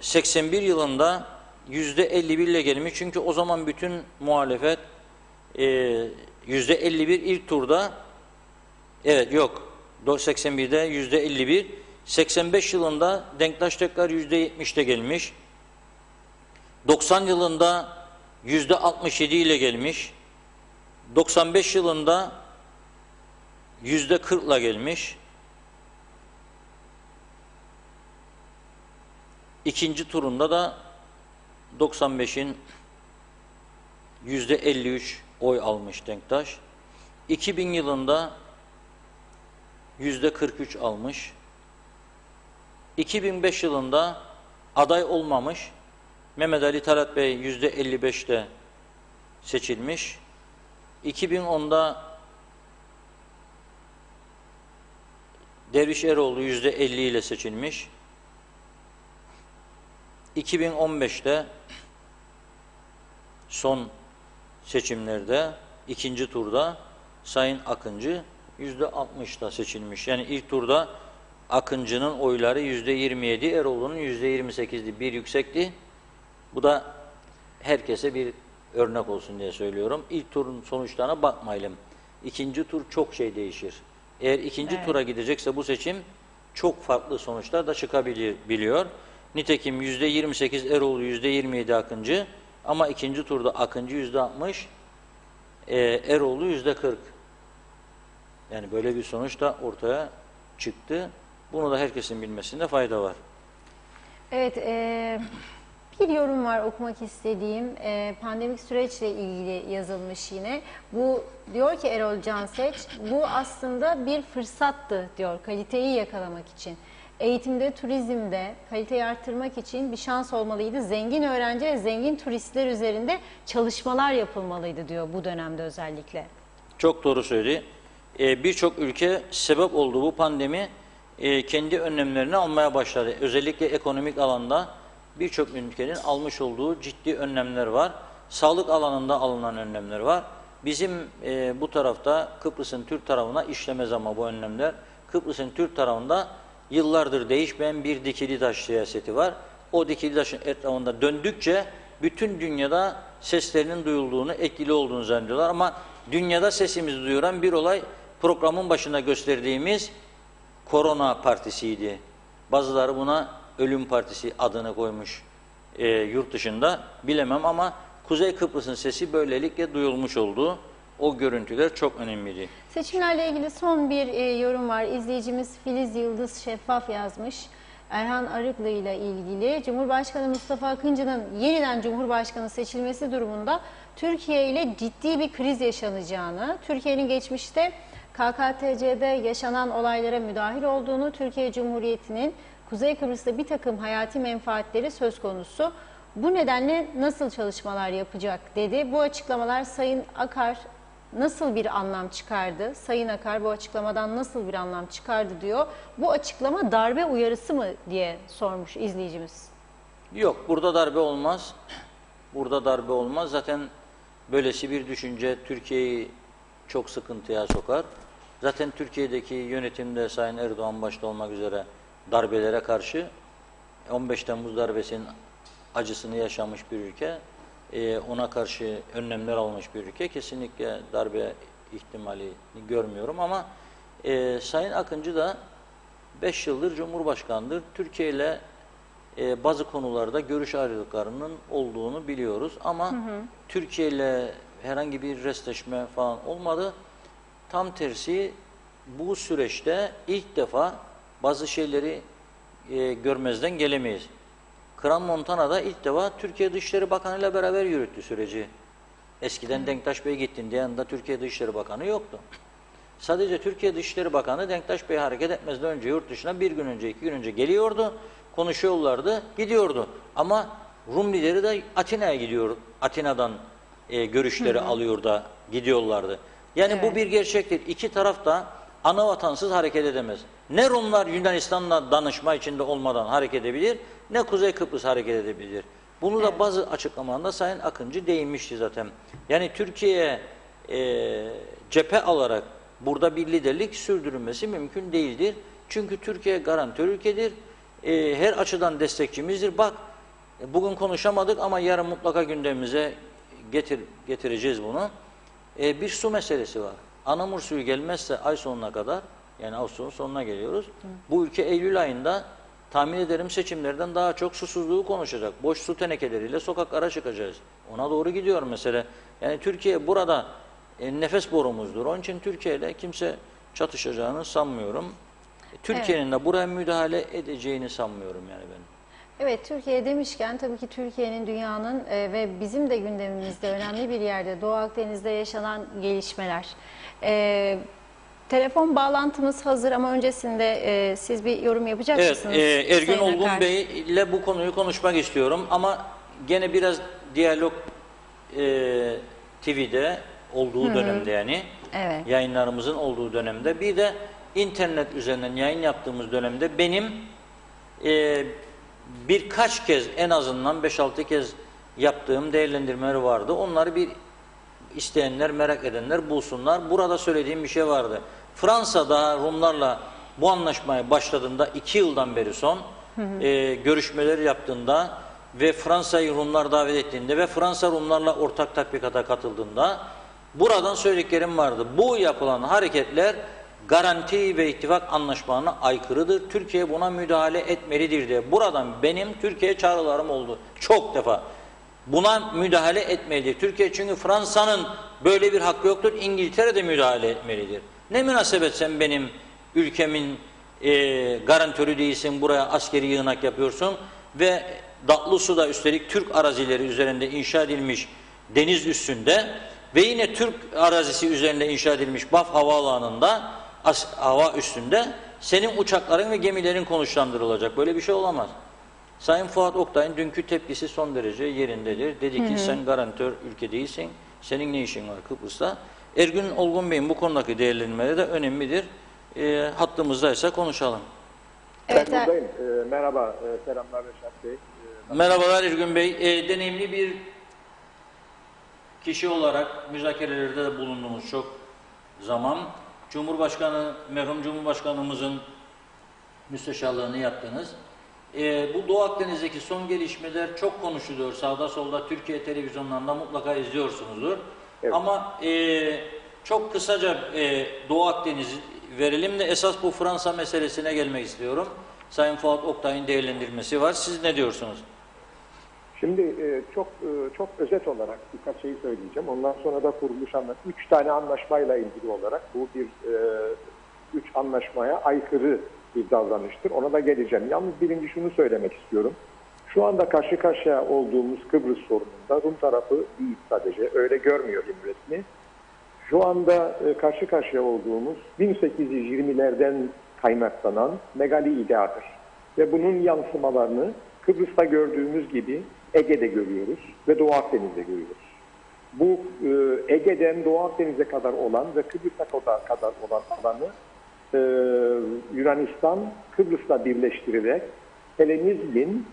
81 yılında %51 ile gelmiş. Çünkü o zaman bütün muhalefet %51 ilk turda 81'de %51 85 yılında Denktaş tekrar %70'te gelmiş. 90 yılında %67 ile gelmiş. 95 yılında %40 ile gelmiş. İkinci turunda da 95'in %53 oy almış Denktaş. 2000 yılında %43 almış. 2005 yılında aday olmamış. Mehmet Ali Talat Bey %55'te seçilmiş. 2010'da Derviş Eroğlu %50 ile seçilmiş. 2015'te son seçimlerde ikinci turda Sayın Akıncı %60'da seçilmiş. Yani ilk turda Akıncı'nın oyları %27, Eroğlu'nun %28'di. Bir yüksekti. Bu da herkese bir örnek olsun diye söylüyorum. İlk turun sonuçlarına bakmayalım. İkinci tur çok şey değişir. Eğer ikinci tura gidecekse bu seçim çok farklı sonuçlar da çıkabiliyor. Nitekim %28 Eroğlu, %27 Akıncı ama ikinci turda Akıncı %60, Eroğlu %40. Yani böyle bir sonuç da ortaya çıktı. Bunu da herkesin bilmesinde fayda var. Evet, bir yorum var okumak istediğim. Pandemik süreçle ilgili yazılmış yine. Bu diyor ki Erol Canseç, bu aslında bir fırsattı diyor kaliteyi yakalamak için. Eğitimde, turizmde kaliteyi arttırmak için bir şans olmalıydı. Zengin öğrenci ve zengin turistler üzerinde çalışmalar yapılmalıydı diyor bu dönemde özellikle. Çok doğru söyledi. Birçok ülke sebep olduğu bu pandemi kendi önlemlerini almaya başladı. Özellikle ekonomik alanda birçok ülkenin almış olduğu ciddi önlemler var. Sağlık alanında alınan önlemler var. Bizim bu tarafta Kıbrıs'ın Türk tarafına işlemez ama bu önlemler. Kıbrıs'ın Türk tarafında yıllardır değişmeyen bir dikili taş siyaseti var. O dikili taşın etrafında döndükçe bütün dünyada seslerinin duyulduğunu, etkili olduğunu zannediyorlar. Ama dünyada sesimizi duyuran bir olay programın başında gösterdiğimiz Korona Partisi'ydi. Bazıları buna Ölüm Partisi adını koymuş yurt dışında, bilemem ama Kuzey Kıbrıs'ın sesi böylelikle duyulmuş oldu. O görüntüler çok önemliydi. Seçimlerle ilgili son bir yorum var. İzleyicimiz Filiz Yıldız Şeffaf yazmış. Erhan Arıklı ile ilgili Cumhurbaşkanı Mustafa Akıncı'nın yeniden Cumhurbaşkanı seçilmesi durumunda Türkiye ile ciddi bir kriz yaşanacağını, Türkiye'nin geçmişte KKTC'de yaşanan olaylara müdahil olduğunu, Türkiye Cumhuriyeti'nin Kuzey Kıbrıs'ta bir takım hayati menfaatleri söz konusu. Bu nedenle nasıl çalışmalar yapacak dedi. Bu açıklamalar Sayın Akar nasıl bir anlam çıkardı? Sayın Akar bu açıklamadan nasıl bir anlam çıkardı diyor. Bu açıklama darbe uyarısı mı diye sormuş izleyicimiz. Yok, burada darbe olmaz. Burada darbe olmaz. Zaten böylesi bir düşünce Türkiye'yi çok sıkıntıya sokar. Zaten Türkiye'deki yönetimde Sayın Erdoğan başta olmak üzere darbelere karşı 15 Temmuz darbesinin acısını yaşamış bir ülke, ona karşı önlemler almış bir ülke. Kesinlikle darbe ihtimalini görmüyorum ama Sayın Akıncı da 5 yıldır Cumhurbaşkanıdır. Türkiye ile bazı konularda görüş ayrılıklarının olduğunu biliyoruz ama Türkiye ile herhangi bir restleşme falan olmadı. Tam tersi bu süreçte ilk defa bazı şeyleri görmezden gelemeyiz. Kıran Montana'da ilk defa Türkiye Dışişleri Bakanı ile beraber yürüttü süreci. Eskiden Denktaş Bey gittiğinde yanında Türkiye Dışişleri Bakanı yoktu. Sadece Türkiye Dışişleri Bakanı Denktaş Bey hareket etmezden önce yurt dışına bir gün önce, 2 gün önce geliyordu, konuşuyorlardı, gidiyordu. Ama Rum lideri de Atina'ya gidiyor, Atina'dan görüşleri alıyor da gidiyorlardı. Yani bu bir gerçektir. İki taraf da ana vatansız hareket edemez. Ne Rumlar Yunanistan'la danışma içinde olmadan hareket edebilir, ne Kuzey Kıbrıs hareket edebilir. Bunu da bazı açıklamalarında Sayın Akıncı değinmişti zaten. Yani Türkiye'ye cephe alarak burada bir liderlik sürdürülmesi mümkün değildir. Çünkü Türkiye garantör ülkedir. Her açıdan destekçimizdir. Bak, bugün konuşamadık ama yarın mutlaka gündemimize getireceğiz bunu. Bir su meselesi var. Anamur suyu gelmezse ay sonuna kadar, yani Ağustos'un sonuna geliyoruz. Bu ülke Eylül ayında tahmin ederim seçimlerden daha çok susuzluğu konuşacak. Boş su tenekeleriyle sokaklara çıkacağız. Ona doğru gidiyor mesele. Yani Türkiye burada nefes borumuzdur. Onun için Türkiye ile kimse çatışacağını sanmıyorum. Türkiye'nin de buraya müdahale edeceğini sanmıyorum yani ben. Evet, Türkiye demişken tabii ki Türkiye'nin, dünyanın ve bizim de gündemimizde önemli bir yerde Doğu Akdeniz'de yaşanan gelişmeler. Telefon bağlantımız hazır ama öncesinde siz bir yorum yapacak mısınız? Evet, Ergün Sayın Olgun Akar? Bey ile bu konuyu konuşmak istiyorum ama gene biraz diyalog TV'de olduğu dönemde, yani Evet. yayınlarımızın olduğu dönemde, bir de internet üzerinden yayın yaptığımız dönemde benim birkaç kez, en azından 5-6 kez yaptığım değerlendirmeler vardı. Onları bir isteyenler, merak edenler bulsunlar. Burada söylediğim bir şey vardı. Fransa'da Rumlarla bu anlaşmaya başladığında 2 yıldan beri son görüşmeler yaptığında ve Fransa'yı Rumlar davet ettiğinde ve Fransa Rumlarla ortak tatbikata katıldığında buradan söylediklerim vardı. Bu yapılan hareketler garanti ve ittifak anlaşmalarına aykırıdır. Türkiye buna müdahale etmelidir diye. Buradan benim Türkiye'ye çağrılarım oldu. Çok defa. Buna müdahale etmelidir. Türkiye, çünkü Fransa'nın böyle bir hakkı yoktur. İngiltere de müdahale etmelidir. Ne münasebet sen benim ülkemin garantörü değilsin, buraya askeri yığınak yapıyorsun ve Datlısu'da üstelik Türk arazileri üzerinde inşa edilmiş deniz üstünde ve yine Türk arazisi üzerinde inşa edilmiş Baf Havaalanı'nda hava üstünde senin uçakların ve gemilerin konuşlandırılacak. Böyle bir şey olamaz. Sayın Fuat Oktay'ın dünkü tepkisi son derece yerindedir. Dedi ki sen garantör ülke değilsin. Senin ne işin var Kıbrıs'ta? Ergün Olgun Bey'in bu konudaki değerlendirmeleri de önemlidir. Hattımızdaysa konuşalım. Evet, Ben buradayım. Merhaba, selamlar Reşat Bey. Merhabalar Ergün Bey. Deneyimli bir kişi olarak müzakerelerde de bulunduğumuz çok zaman. Merhum Cumhurbaşkanımızın müsteşarlığını yaptınız. Bu Doğu Akdeniz'deki son gelişmeler çok konuşuluyor. Sağda solda Türkiye televizyonlarında mutlaka izliyorsunuzdur. Evet. Ama çok kısaca Doğu Akdeniz verelim de esas bu Fransa meselesine gelmek istiyorum. Sayın Fuat Oktay'ın değerlendirmesi var. Siz ne diyorsunuz? Şimdi çok özet olarak birkaç şey söyleyeceğim. Ondan sonra da kuruluş anlaşması. 3 tane anlaşmayla ilgili olarak bu üç anlaşmaya aykırı bir davranıştır. Ona da geleceğim. Yalnız birinci şunu söylemek istiyorum. Şu anda karşı karşıya olduğumuz Kıbrıs sorununda Rum tarafı değil sadece. Öyle görmüyor resmi. Şu anda karşı karşıya olduğumuz 1820'lerden kaynaklanan megali ideadır. Ve bunun yansımalarını Kıbrıs'ta gördüğümüz gibi Ege'de görüyoruz ve Doğu Akdeniz'de görüyoruz. Bu Ege'den Doğu Akdeniz'e kadar olan ve Kıbrıs'a kadar olan alanı Yunanistan Kıbrıs'la birleştirerek Helenizmin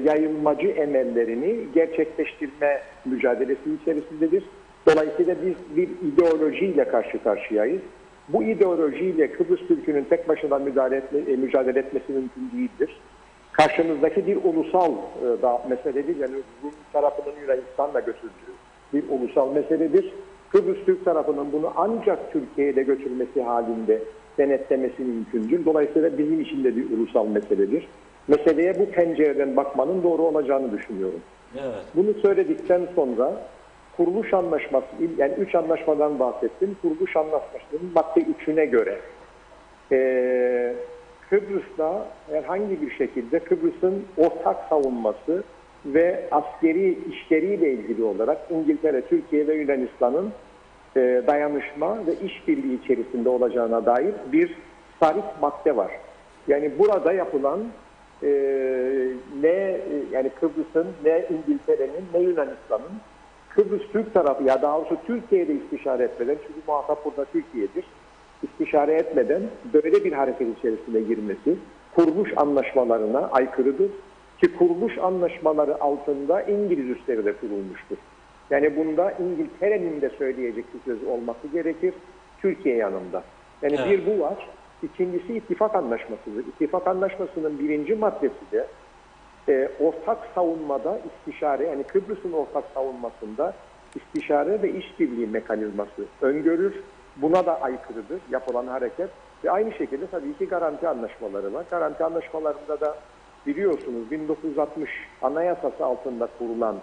yayılmacı emellerini gerçekleştirme mücadelesi içerisindedir. Dolayısıyla biz bir ideolojiyle karşı karşıyayız. Bu ideolojiyle Kıbrıs Türk'ünün tek başına mücadele etmesi mümkün değildir. Karşımızdaki bir ulusal da meseledir. Yani Rum tarafının Yunanistan'la götürdüğü bir ulusal meseledir. Kıbrıs Türk tarafının bunu ancak Türkiye'de götürmesi halinde denetlemesi mümkündür. Dolayısıyla bizim için de bir ulusal meseledir. Meseleye bu pencereden bakmanın doğru olacağını düşünüyorum. Evet. Bunu söyledikten sonra kuruluş anlaşması, yani 3 anlaşmadan bahsettim. Kuruluş anlaşmasının madde 3'üne göre Kıbrıs'ta herhangi bir şekilde Kıbrıs'ın ortak savunması ve askeri işleriyle ilgili olarak İngiltere, Türkiye ve Yunanistan'ın dayanışma ve işbirliği içerisinde olacağına dair bir sarih madde var. Yani burada yapılan yani Kıbrıs'ın ne İngiltere'nin ne Yunanistan'ın Kıbrıs Türk tarafı ya daha doğrusu Türkiye'de istişare etmeden, çünkü muhatap burada Türkiye'dir, istişare etmeden böyle bir hareket içerisine girmesi kuruluş anlaşmalarına aykırıdır. Ki kuruluş anlaşmaları altında İngiliz üsleri de kurulmuştur. Yani bunda İngiltere'nin de söyleyecek bir söz olması gerekir Türkiye yanında. Yani evet. Bir bu var. İkincisi ittifak anlaşmasıdır. İttifak anlaşmasının 1. maddesi de ortak savunmada istişare, yani Kıbrıs'ın ortak savunmasında istişare ve işbirliği mekanizması öngörür. Buna da aykırıdır yapılan hareket. Ve aynı şekilde tabii ki garanti anlaşmaları var. Garanti anlaşmalarında da biliyorsunuz 1960 Anayasası altında kurulan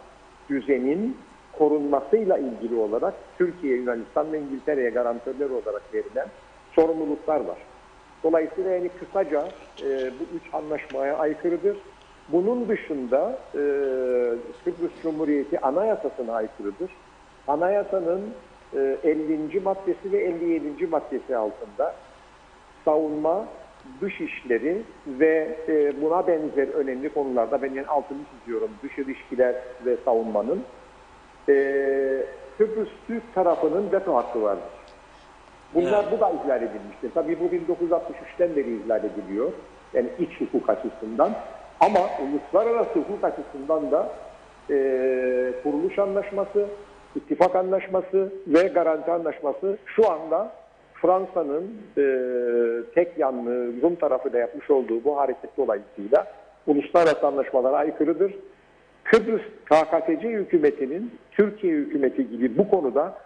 düzenin korunmasıyla ilgili olarak Türkiye, Yunanistan ve İngiltere'ye garantörler olarak verilen sorumluluklar var. Dolayısıyla yani kısaca bu 3 anlaşmaya aykırıdır. Bunun dışında Kıbrıs Cumhuriyeti Anayasası'na aykırıdır. Anayasanın 50. maddesi ve 57. maddesi altında savunma, dışişleri ve buna benzer önemli konularda ben yani altını çiziyorum. Dış ilişkiler ve savunmanın Kıbrıs Türk tarafının veto hakkı vardır. Bunlar bu da ihlal edilmiştir. Tabii bu 1963'ten beri ihlal ediliyor. Yani iç hukuk açısından. Ama uluslararası hukuk açısından da kuruluş anlaşması, ittifak anlaşması ve garanti anlaşması şu anda Fransa'nın tek yanlı Rum tarafıyla yapmış olduğu bu hareket dolayısıyla uluslararası anlaşmalara aykırıdır. Kıbrıs KKTC hükümetinin Türkiye hükümeti gibi bu konuda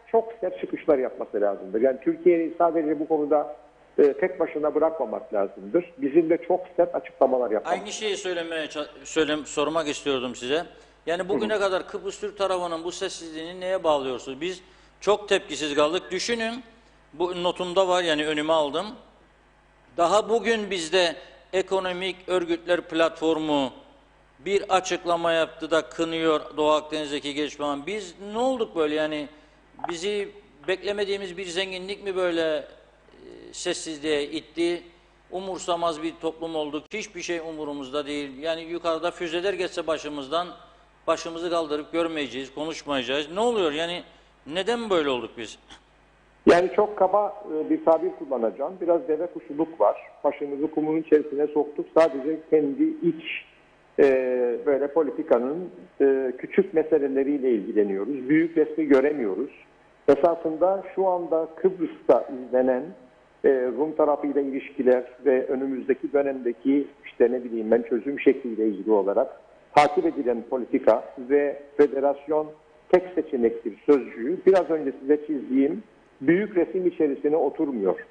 çok sert çıkışlar yapması lazımdır. Yani Türkiye'yi sadece bu konuda tek başına bırakmamak lazımdır. Bizim de çok sert açıklamalar yapmamız. Aynı şeyi sormak istiyordum size. Yani bugüne kadar Kıbrıs Türk tarafının bu sessizliğini neye bağlıyorsunuz? Biz çok tepkisiz kaldık. Düşünün, bu notumda var, yani önüme aldım. Daha bugün bizde ekonomik örgütler platformu bir açıklama yaptı da kınıyor Doğu Akdeniz'deki gelişmeler. Biz ne olduk böyle, yani bizi beklemediğimiz bir zenginlik mi böyle sessizliğe itti? Umursamaz bir toplum olduk. Hiçbir şey umurumuzda değil. Yani yukarıda füzeler geçse başımızdan, başımızı kaldırıp görmeyeceğiz, konuşmayacağız. Ne oluyor? Yani neden böyle olduk biz? Yani çok kaba bir tabir kullanacağım. Biraz deve kuşuluk var. Başımızı kumun içerisine soktuk. Sadece kendi iç böyle politikanın küçük meseleleriyle ilgileniyoruz. Büyük resmi göremiyoruz. Esasında şu anda Kıbrıs'ta izlenen Rum tarafıyla ilişkiler ve önümüzdeki dönemdeki işte ne bileyim ben çözüm şekliyle ilgili olarak takip edilen politika ve federasyon tek seçenektir sözcüğü biraz önce size çizdiğim büyük resim içerisine oturmuyor.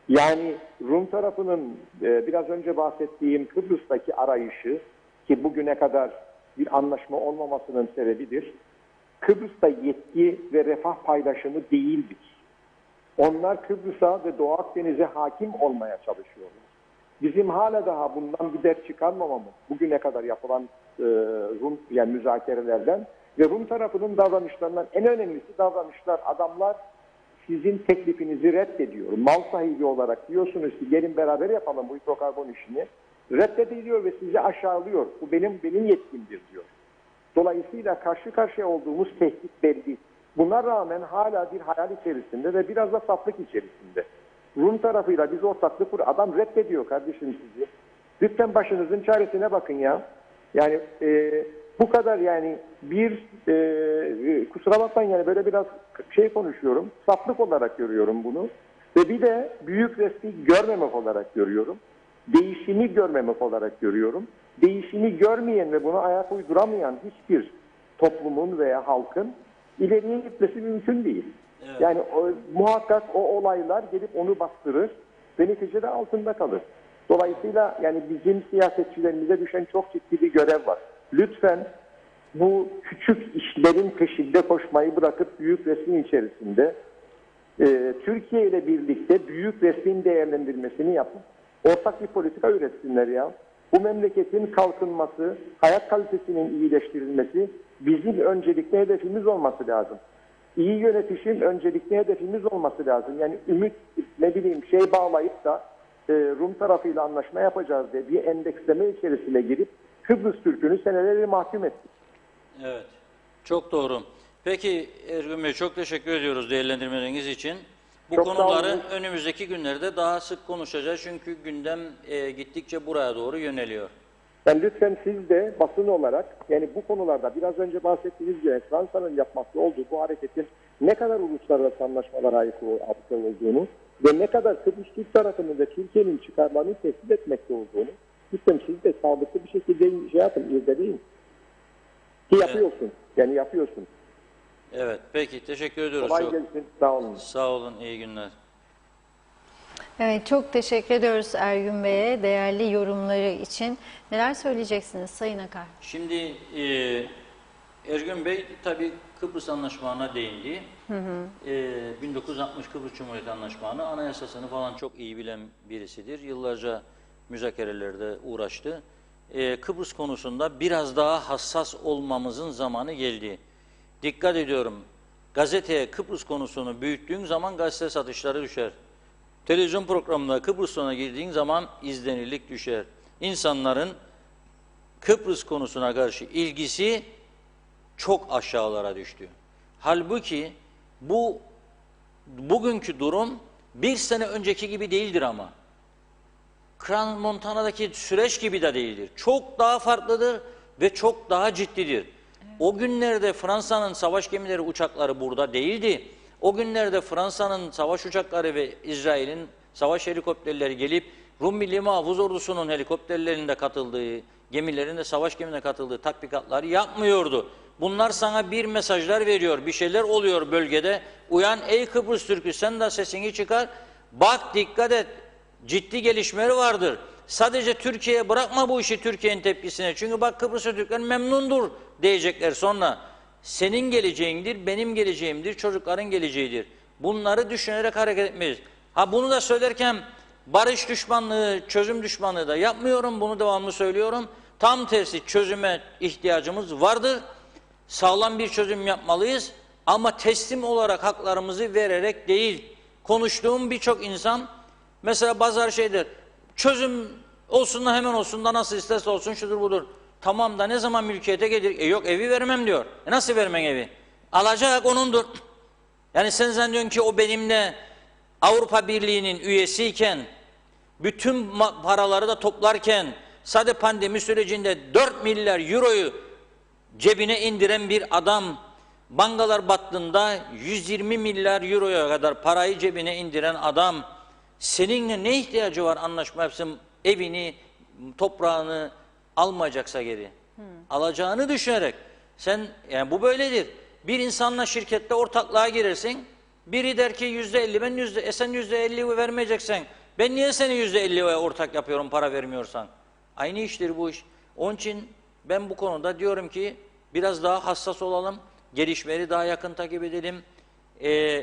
Yani Rum tarafının biraz önce bahsettiğim Kıbrıs'taki arayışı, ki bugüne kadar bir anlaşma olmamasının sebebidir, Kıbrıs'ta yetki ve refah paylaşımı değildir. Onlar Kıbrıs'a ve Doğu Akdeniz'e hakim olmaya çalışıyorlar. Bizim hala daha bundan bir ders çıkarmamamız, bugüne kadar yapılan Rum yani müzakerelerden ve Rum tarafının davranışlarından en önemlisi davranışlar. Adamlar sizin teklifinizi reddediyor. Mal sahibi olarak diyorsunuz ki gelin beraber yapalım bu hidrokarbon işini. Reddediliyor ve sizi aşağılıyor. Bu benim yetkimdir diyor. Dolayısıyla karşı karşıya olduğumuz tehdit belli. Buna rağmen hala bir hayal içerisinde ve biraz da saflık içerisinde. Rum tarafıyla biz ortaklık kur. Adam reddediyor kardeşim sizi. Lütfen başınızın çaresine bakın ya. Yani bu kadar yani kusura bakmayın yani böyle biraz şey konuşuyorum. Saflık olarak görüyorum bunu. Ve bir de büyük resmi görmemek olarak görüyorum. Değişimi görmemek olarak görüyorum. Değişimi görmeyen ve buna ayak uyduramayan hiçbir toplumun veya halkın ileriye gitmesi mümkün değil. Evet. Yani muhakkak o olaylar gelip onu bastırır ve neticede altında kalır. Dolayısıyla yani bizim siyasetçilerimize düşen çok ciddi bir görev var. Lütfen bu küçük işlerin peşinde koşmayı bırakıp büyük resmin içerisinde Türkiye ile birlikte büyük resmin değerlendirmesini yapın. Ortak bir politika üretsinler ya. Bu memleketin kalkınması, hayat kalitesinin iyileştirilmesi bizim öncelikli hedefimiz olması lazım. İyi yönetişim öncelikli hedefimiz olması lazım. Yani ümit bağlayıp da Rum tarafıyla anlaşma yapacağız diye bir endeksleme içerisine girip Kıbrıs Türk'ünü seneleri mahkum ettik. Evet, çok doğru. Peki Ergün Bey çok teşekkür ediyoruz değerlendirmeleriniz için. Bu çok konuları önümüzdeki günlerde daha sık konuşacağız çünkü gündem gittikçe buraya doğru yöneliyor. Yani lütfen siz de basın olarak yani bu konularda biraz önce bahsettiğiniz gibi Fransa'nın yapmakta olduğu bu hareketin ne kadar uluslararası anlaşmalara aykırı olduğunu ve ne kadar Kıbrıs Türk tarafının ve Türkiye'nin çıkarlarını tehdit etmekte olduğunu lütfen siz de sağlıklı bir şekilde şey yapın, irdeleyin. Ki yapıyorsun. Evet. Yani yapıyorsun. Evet. Peki. Teşekkür ediyoruz. Kolay gelsin. Sağ olun. Sağ olun. İyi günler. Evet. Çok teşekkür ediyoruz Ergün Bey'e değerli yorumları için. Neler söyleyeceksiniz Sayın Akar? Şimdi Ergün Bey tabii Kıbrıs Anlaşmağı'na değindi. 1960 Kıbrıs Cumhuriyeti Anlaşmağı'nı, anayasasını falan çok iyi bilen birisidir. Yıllarca müzakerelerde uğraştı. Kıbrıs konusunda biraz daha hassas olmamızın zamanı geldi. Dikkat ediyorum, gazeteye Kıbrıs konusunu büyüttüğün zaman gazete satışları düşer. Televizyon programına Kıbrıs'a girdiğin zaman izlenirlik düşer. İnsanların Kıbrıs konusuna karşı ilgisi çok aşağılara düştü. Halbuki bugünkü durum bir sene önceki gibi değildir ama. Crans Montana'daki süreç gibi de değildir. Çok daha farklıdır ve çok daha ciddidir. Evet. O günlerde Fransa'nın savaş gemileri, uçakları burada değildi. O günlerde Fransa'nın savaş uçakları ve İsrail'in savaş helikopterleri gelip Rum Milli Muhafız Ordusu'nun helikopterlerinde katıldığı, gemilerinde, savaş gemilerine katıldığı tatbikatları yapmıyordu. Bunlar sana bir mesajlar veriyor, bir şeyler oluyor bölgede. Uyan ey Kıbrıs Türk'ü, sen de sesini çıkar, bak dikkat et, ciddi gelişmeleri vardır. Sadece Türkiye'ye bırakma bu işi, Türkiye'nin tepkisine. Çünkü bak Kıbrıs Türkler memnundur diyecekler sonra. Senin geleceğindir, benim geleceğimdir, çocukların geleceğidir. Bunları düşünerek hareket etmeyiz. Ha bunu da söylerken barış düşmanlığı, çözüm düşmanlığı da yapmıyorum. Bunu devamlı söylüyorum. Tam tersi çözüme ihtiyacımız vardır. Sağlam bir çözüm yapmalıyız. Ama teslim olarak haklarımızı vererek değil. Konuştuğum birçok insan mesela bazıları şeydir. Çözüm olsun da hemen olsun da nasıl isterse olsun şudur budur. Tamam da ne zaman mülkiyete gelir? Yok evi vermem diyor. Nasıl vermen evi? Alacak onundur. Yani sen zannediyorsun ki o benimle Avrupa Birliği'nin üyesiyken bütün paraları da toplarken sadece pandemi sürecinde 4 milyar euroyu cebine indiren bir adam bankalar battığında 120 milyar euroya kadar parayı cebine indiren adam seninle ne ihtiyacı var anlaşma yapsın, evini, toprağını almayacaksa geri. Alacağını düşünerek sen, yani bu böyledir. Bir insanla şirkette ortaklığa girersin, Biri der ki %50, sen %50 vermeyeceksen, ben niye seni %50'ye ortak yapıyorum para vermiyorsan? Aynı iştir bu iş. Onun için ben bu konuda diyorum ki biraz daha hassas olalım, gelişmeleri daha yakın takip edelim.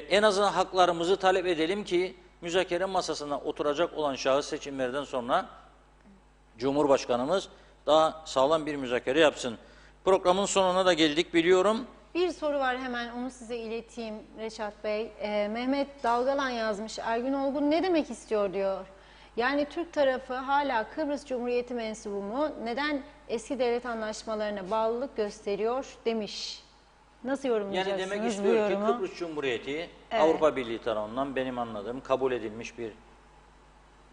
En azından haklarımızı talep edelim ki müzakere masasına oturacak olan şahıs seçimlerden sonra Cumhurbaşkanımız daha sağlam bir müzakere yapsın. Programın sonuna da geldik biliyorum. Bir soru var, hemen onu size ileteyim Reşat Bey. Mehmet Dalgalan yazmış. Ergün Olgun ne demek istiyor diyor. Yani Türk tarafı hala Kıbrıs Cumhuriyeti mensubu mu? Neden eski devlet anlaşmalarına bağlılık gösteriyor demiş. Nasıl yorumlayacaksınız Yani demek bu istiyor ki yorumu? Kıbrıs Cumhuriyeti Evet. Avrupa Birliği tarafından benim anladığım kabul edilmiş bir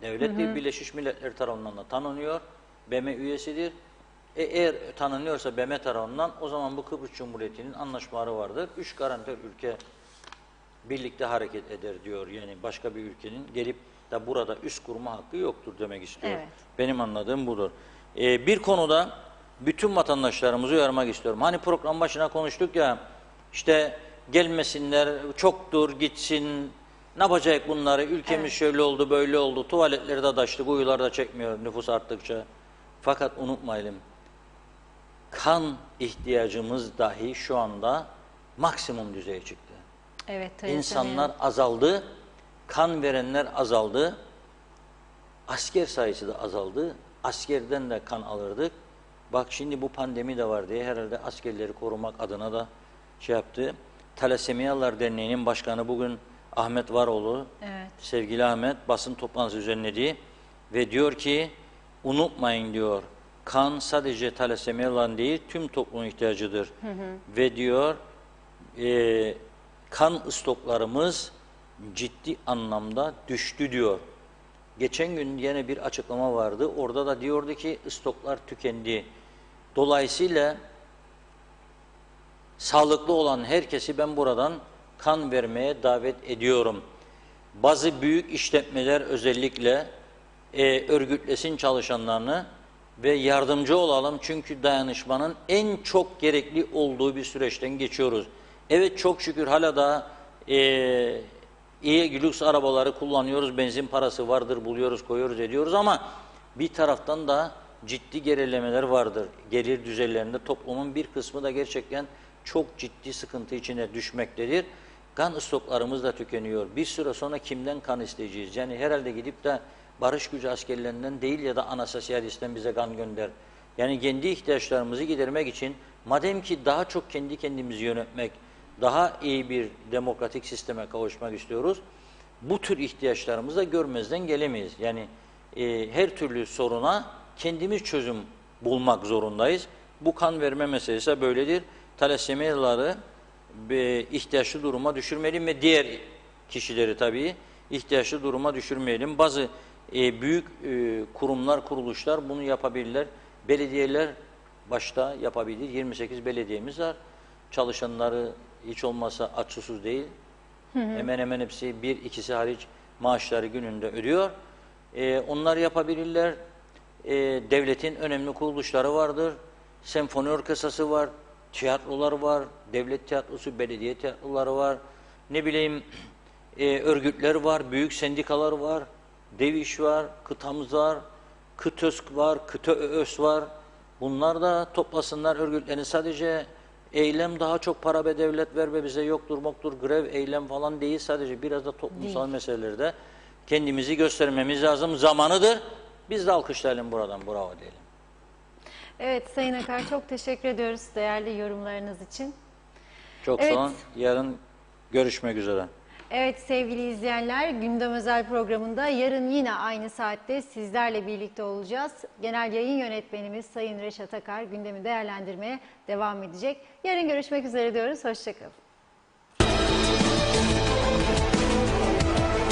devlettir. Birleşmiş Milletler tarafından da tanınıyor. BM üyesidir. Eğer tanınıyorsa BM tarafından o zaman bu Kıbrıs Cumhuriyeti'nin anlaşmaları vardır. 3 garantör ülke birlikte hareket eder diyor. Yani başka bir ülkenin gelip de burada üst kurma hakkı yoktur demek istiyor. Evet. Benim anladığım budur. Bir konuda bütün vatandaşlarımızı uyarmak istiyorum. Hani program başına konuştuk ya, işte gelmesinler, çoktur, gitsin, ne yapacak bunları, ülkemiz Evet. şöyle oldu, böyle oldu, tuvaletleri de taştı, kuyular da çekmiyor nüfus arttıkça. Fakat unutmayalım, kan ihtiyacımız dahi şu anda maksimum düzeye çıktı. Evet, tabii İnsanlar azaldı, kan verenler azaldı, asker sayısı da azaldı, askerden de kan alırdık. Bak şimdi bu pandemi de var diye herhalde askerleri korumak adına da şey yaptı. Talasemiyalar Derneği'nin başkanı bugün Ahmet Varoğlu, Evet. sevgili Ahmet basın toplantısı düzenledi ve diyor ki unutmayın diyor, kan sadece talasemiyaların değil tüm toplumun ihtiyacıdır. Ve diyor kan stoklarımız ciddi anlamda düştü diyor. Geçen gün yine bir açıklama vardı. Orada da diyordu ki stoklar tükendi. Dolayısıyla sağlıklı olan herkesi ben buradan kan vermeye davet ediyorum. Bazı büyük işletmeler özellikle örgütlesin çalışanlarını ve yardımcı olalım. Çünkü dayanışmanın en çok gerekli olduğu bir süreçten geçiyoruz. Evet, çok şükür hala da iyi lüks arabaları kullanıyoruz. Benzin parası vardır, buluyoruz, koyuyoruz, ediyoruz ama bir taraftan da ciddi gerilemeler vardır. Gelir düzeylerinde toplumun bir kısmı da gerçekten çok ciddi sıkıntı içine düşmektedir. Kan stoklarımız da tükeniyor. Bir süre sonra kimden kan isteyeceğiz? Yani herhalde gidip de barış gücü askerlerinden değil ya da Anastasyadis'ten bize kan gönder. Yani kendi ihtiyaçlarımızı gidermek için madem ki daha çok kendi kendimizi yönetmek, daha iyi bir demokratik sisteme kavuşmak istiyoruz, bu tür ihtiyaçlarımızı da görmezden gelemeyiz. Yani her türlü soruna kendimiz çözüm bulmak zorundayız. Bu kan verme meselesi böyledir. Talasemiyalıları ihtiyaçlı duruma düşürmeyelim ve diğer kişileri tabii ihtiyaçlı duruma düşürmeyelim. Bazı büyük kurumlar, kuruluşlar bunu yapabilirler. Belediyeler başta yapabilir. 28 belediyemiz var. Çalışanları hiç olmazsa aç susuz değil. Hemen hemen hepsi, bir ikisi hariç maaşları gününde ödüyor. Onlar yapabilirler. Devletin önemli kuruluşları vardır. Senfoni orkestrası var, tiyatrolar var, devlet tiyatrosu, belediye tiyatroları var. Ne bileyim örgütler var, büyük sendikalar var, DEVİŞ var, Kıtamız var, KıTÖSK var, KıTÖÖS var. Bunlar da toplasınlar örgütlerini. Sadece eylem, daha çok para be devlet ver be bize, yoktur moktur grev eylem falan değil, sadece biraz da toplumsal meselelerde kendimizi göstermemiz lazım. Zamanıdır. Biz de alkışlayalım buradan, bravo diyelim. Evet Sayın Akar, çok teşekkür ediyoruz değerli yorumlarınız için. Çok Evet. sağ olun. Yarın görüşmek üzere. Evet sevgili izleyenler, Gündem Özel programında yarın yine aynı saatte sizlerle birlikte olacağız. Genel yayın yönetmenimiz Sayın Reşat Akar gündemi değerlendirmeye devam edecek. Yarın görüşmek üzere diyoruz. Hoşça kalın.